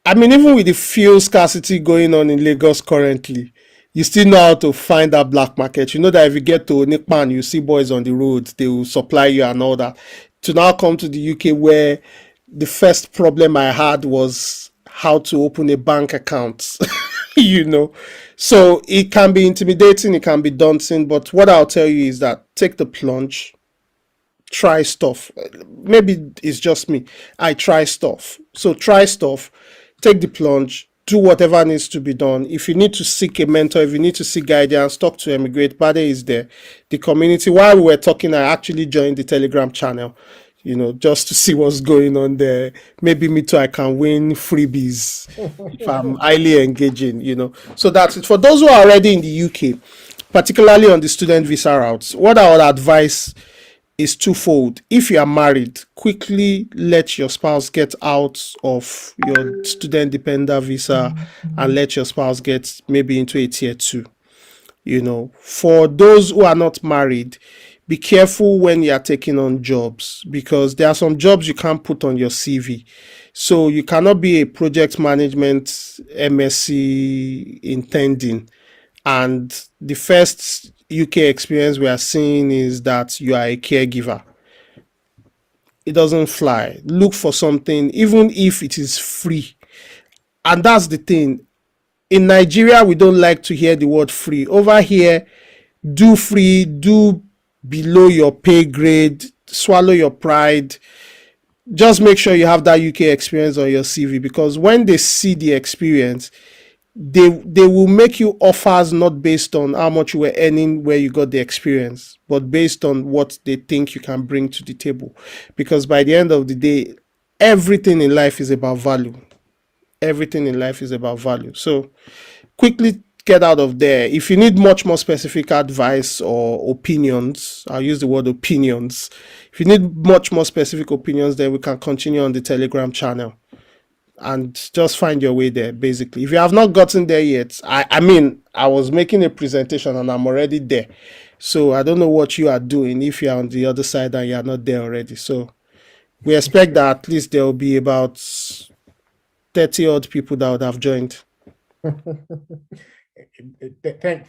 [SPEAKER 2] I mean, even with the fuel scarcity going on in Lagos currently, you still know how to find that black market. You know that if you get to Nipan, you see boys on the road, they will supply you and all that. To now come to the UK, where the first problem I had was how to open a bank account, you know. So it can be intimidating, it can be daunting, but what I'll tell you is that take the plunge, try stuff. Maybe it's just me. I try stuff. So try stuff, take the plunge, do whatever needs to be done. If you need to seek a mentor, if you need to seek guidance, talk to Emigrate. Bade is there. The community, while we were talking, I actually joined the Telegram channel, you know, just to see what's going on there. Maybe me too, I can win freebies if I'm highly engaging, you know. So that's it. For those who are already in the UK, particularly on the student visa routes, what I would advise is twofold. If you are married, quickly let your spouse get out of your student dependent visa and let your spouse get maybe into a tier two. You know, for those who are not married, be careful when you are taking on jobs because there are some jobs you can't put on your CV. So you cannot be a project management MSc intending, and the first UK experience we are seeing is that you are a caregiver. It doesn't fly. Look for something, even if it is free. And that's the thing. In Nigeria, we don't like to hear the word free. Over here, do free, do below your pay grade, swallow your pride. Just make sure you have that UK experience on your CV because when they see the experience, they will make you offers not based on how much you were earning where you got the experience, but based on what they think you can bring to the table. Because by the end of the day, everything in life is about value. Everything in life is about value. So quickly get out of there. If you need much more specific advice or opinions, I'll use the word opinions. If you need much more specific opinions, then we can continue on the Telegram channel and just find your way there. Basically, if you have not gotten there yet, I mean, I was making a presentation and I'm already there, so I don't know what you are doing if you're on the other side and you're not there already. So we expect that at least there will be about 30 odd people that would have joined.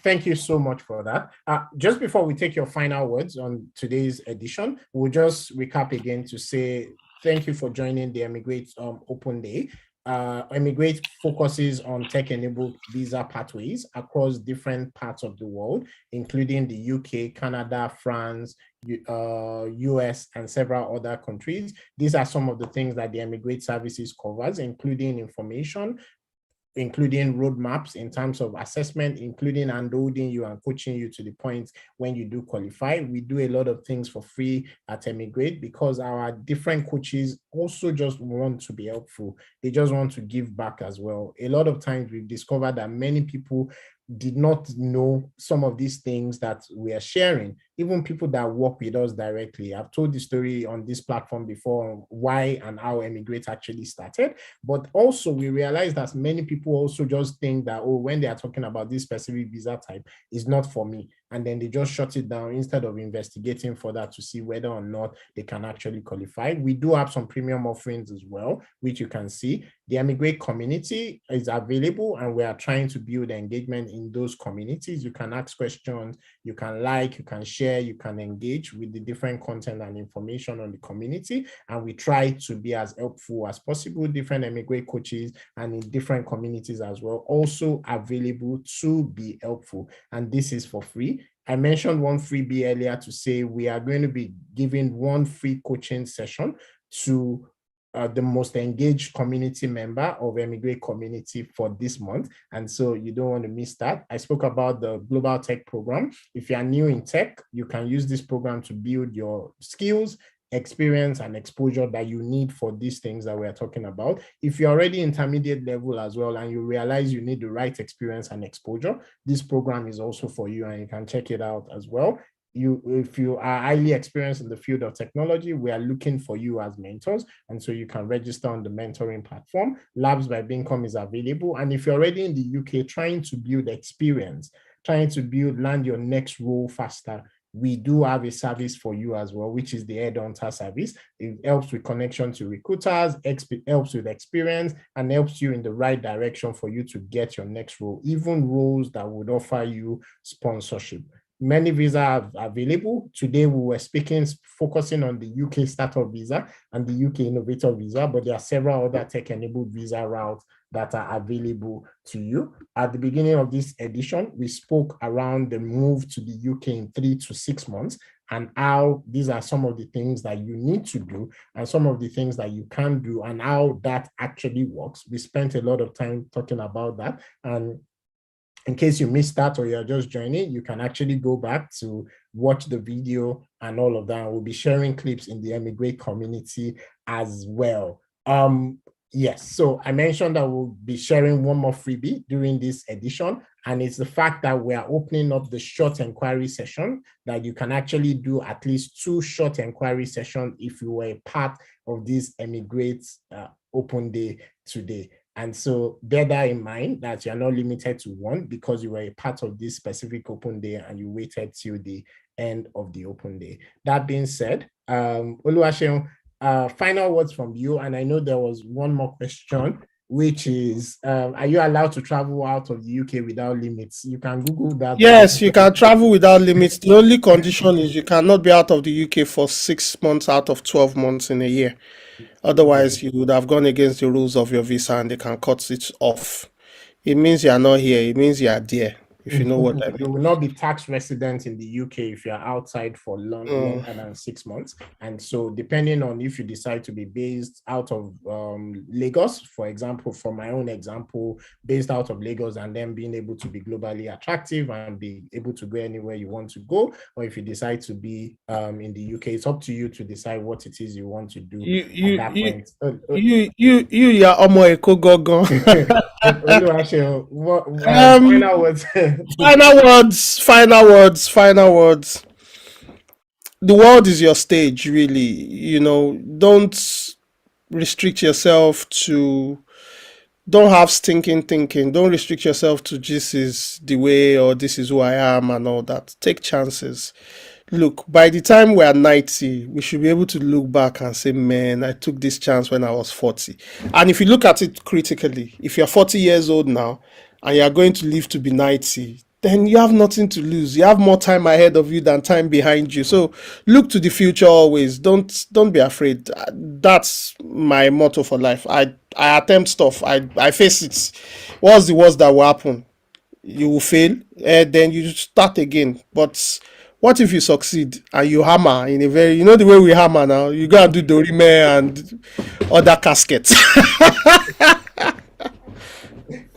[SPEAKER 1] Thank you so much for that. Just before we take your final words on today's edition, we'll just recap again to say thank you for joining the Emigrate Open Day. Emigrate focuses on tech-enabled visa pathways across different parts of the world, including the UK, Canada, France, US, and several other countries. These are some of the things that the Emigrate services covers, including information, including roadmaps in terms of assessment, including unloading you and coaching you to the point when you do qualify. We do a lot of things for free at Emigrate because our different coaches also just want to be helpful. They just want to give back as well. A lot of times we've discovered that many people did not know some of these things that we are sharing, even people that work with us directly. I've told the story on this platform before, why and how Emigrate actually started. But also we realized that many people also just think that, oh, when they are talking about this specific visa type, it's not for me. And then they just shut it down instead of investigating further to see whether or not they can actually qualify. We do have some premium offerings as well, which you can see. The Emigrate community is available and we are trying to build engagement in those communities. You can ask questions, you can like, you can share, you can engage with the different content and information on the community. And we try to be as helpful as possible. Different Emigrate coaches and in different communities as well, also available to be helpful. And this is for free. I mentioned one freebie earlier to say we are going to be giving one free coaching session to the most engaged community member of Emigrate community for this month. And so you don't want to miss that. I spoke about the Global Tech Program. If you are new in tech, you can use this program to build your skills, experience, and exposure that you need for these things that we're talking about. If you're already intermediate level as well and you realize you need the right experience and exposure, this program is also for you and you can check it out as well. If you are highly experienced in the field of technology, we are looking for you as mentors. And so you can register on the mentoring platform. Labs by Bincom is available. And if you're already in the UK trying to build experience, trying to land your next role faster, we do have a service for you as well, which is the headhunter service. It helps with connection to recruiters, helps with experience, and helps you in the right direction for you to get your next role, even roles that would offer you sponsorship. Many visas are available. Today, we were focusing on the UK startup visa and the UK innovator visa, but there are several other tech-enabled visa routes that are available to you. At the beginning of this edition, we spoke around the move to the UK in 3 to 6 months and how these are some of the things that you need to do and some of the things that you can do and how that actually works. We spent a lot of time talking about that. And in case you missed that or you're just joining, you can actually go back to watch the video and all of that. We'll be sharing clips in the Emigrate community as well. Yes, so I mentioned that we'll be sharing one more freebie during this edition, and it's the fact that we are opening up the short inquiry session that you can actually do at least 2 short inquiry sessions if you were a part of this Emigrate open day today. And so bear that in mind that you're not limited to one because you were a part of this specific open day and you waited till the end of the open day. That being said, Oluseun, final words from you. And I know there was one more question, which is, are you allowed to travel out of the UK without limits? You can Google that.
[SPEAKER 2] Yes, you can travel without limits. The only condition is you cannot be out of the UK for 6 months out of 12 months in a year. Otherwise, you would have gone against the rules of your visa and they can cut it off. It means you are not here. It means you are there, if you know what I
[SPEAKER 1] You
[SPEAKER 2] mean.
[SPEAKER 1] will not be tax resident in the UK if you're outside for longer than 6 months. And so depending on if you decide to be based out of Lagos, for example, for my own example, based out of Lagos and then being able to be globally attractive and be able to go anywhere you want to go, or if you decide to be in the UK, it's up to you to decide what it is you want to do at that point.
[SPEAKER 2] You are Omo Eko Gogon.
[SPEAKER 1] Final words.
[SPEAKER 2] Final words. The world is your stage, really. Don't restrict yourself to, don't have stinking thinking. Don't restrict yourself to this is the way or this is who I am and all that. Take chances. Look, by the time we are 90, we should be able to look back and say, man, I took this chance when I was 40. And if you look at it critically, if you're 40 years old now and you're going to live to be 90, then you have nothing to lose. You have more time ahead of you than time behind you. So look to the future always. Don't be afraid. That's my motto for life. I attempt stuff. I face it. What's the worst that will happen? You will fail, then you start again. But what if you succeed and you hammer in a very, the way we hammer now, you go and do dorime and other caskets.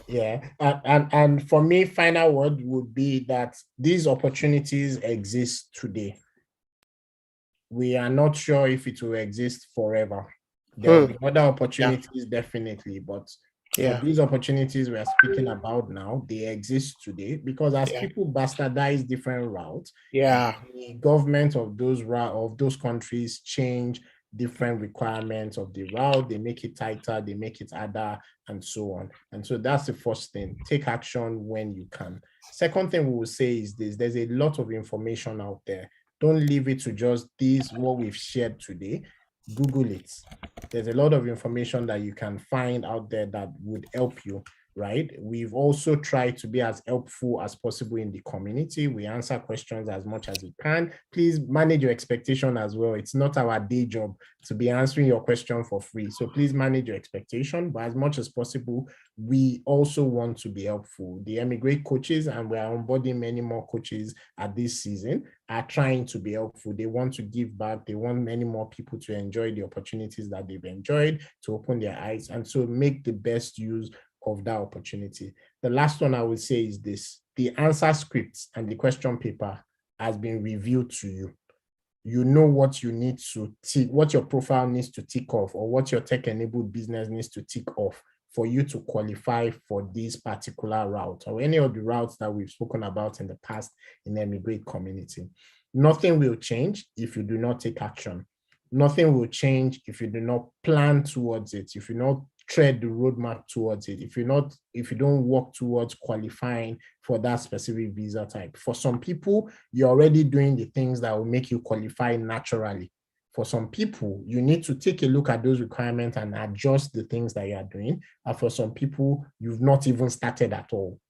[SPEAKER 1] Yeah, and for me, final word would be that these opportunities exist today. We are not sure if it will exist forever. There will be other opportunities, definitely, but for these opportunities we are speaking about now, they exist today because as people bastardize different routes, the government of those countries change different requirements of the route. They make it tighter, they make it harder, and so on. And so that's the first thing. Take action when you can. Second thing we will say is this: there's a lot of information out there. Don't leave it to just this, what we've shared today. Google it. There's a lot of information that you can find out there that would help you, right? We've also tried to be as helpful as possible in the community. We answer questions as much as we can. Please manage your expectation as well. It's not our day job to be answering your question for free. So please manage your expectation, but as much as possible, we also want to be helpful. The Emigrate coaches, and we are onboarding many more coaches at this season, are trying to be helpful. They want to give back. They want many more people to enjoy the opportunities that they've enjoyed, to open their eyes, and so make the best use of that opportunity. The last one I would say is this: the answer scripts and the question paper has been reviewed to you. You know what you need to tick, what your profile needs to tick off, or what your tech-enabled business needs to tick off for you to qualify for this particular route or any of the routes that we've spoken about in the past in the Emigrate community. Nothing will change if you do not take action. Nothing will change if you do not plan towards it, if you not tread the roadmap towards it, if you don't work towards qualifying for that specific visa type. For some people, you're already doing the things that will make you qualify naturally. For some people, you need to take a look at those requirements and adjust the things that you are doing. And for some people, you've not even started at all.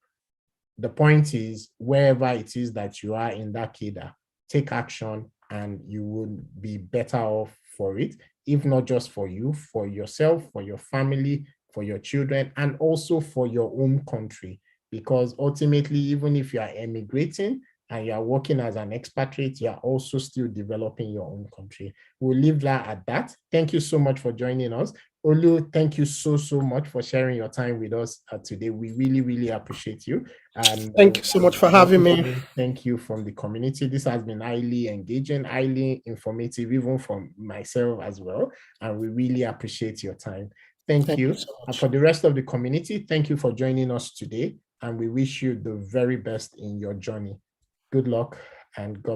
[SPEAKER 1] The point is, wherever it is that you are in that cadre, take action and you will be better off for it, if not just for you, for yourself, for your family, for your children, and also for your own country. Because ultimately, even if you are emigrating and you are working as an expatriate, you are also still developing your own country. We'll leave that at that. Thank you so much for joining us. Olu, thank you so much for sharing your time with us today. We really appreciate you. And
[SPEAKER 2] Thank you so much for having me.
[SPEAKER 1] thank you from the community. This has been highly engaging, highly informative, even from myself as well. And we really appreciate your time. Thank you.
[SPEAKER 2] So
[SPEAKER 1] And for the rest of the community, thank you for joining us today. And we wish you the very best in your journey. Good luck and God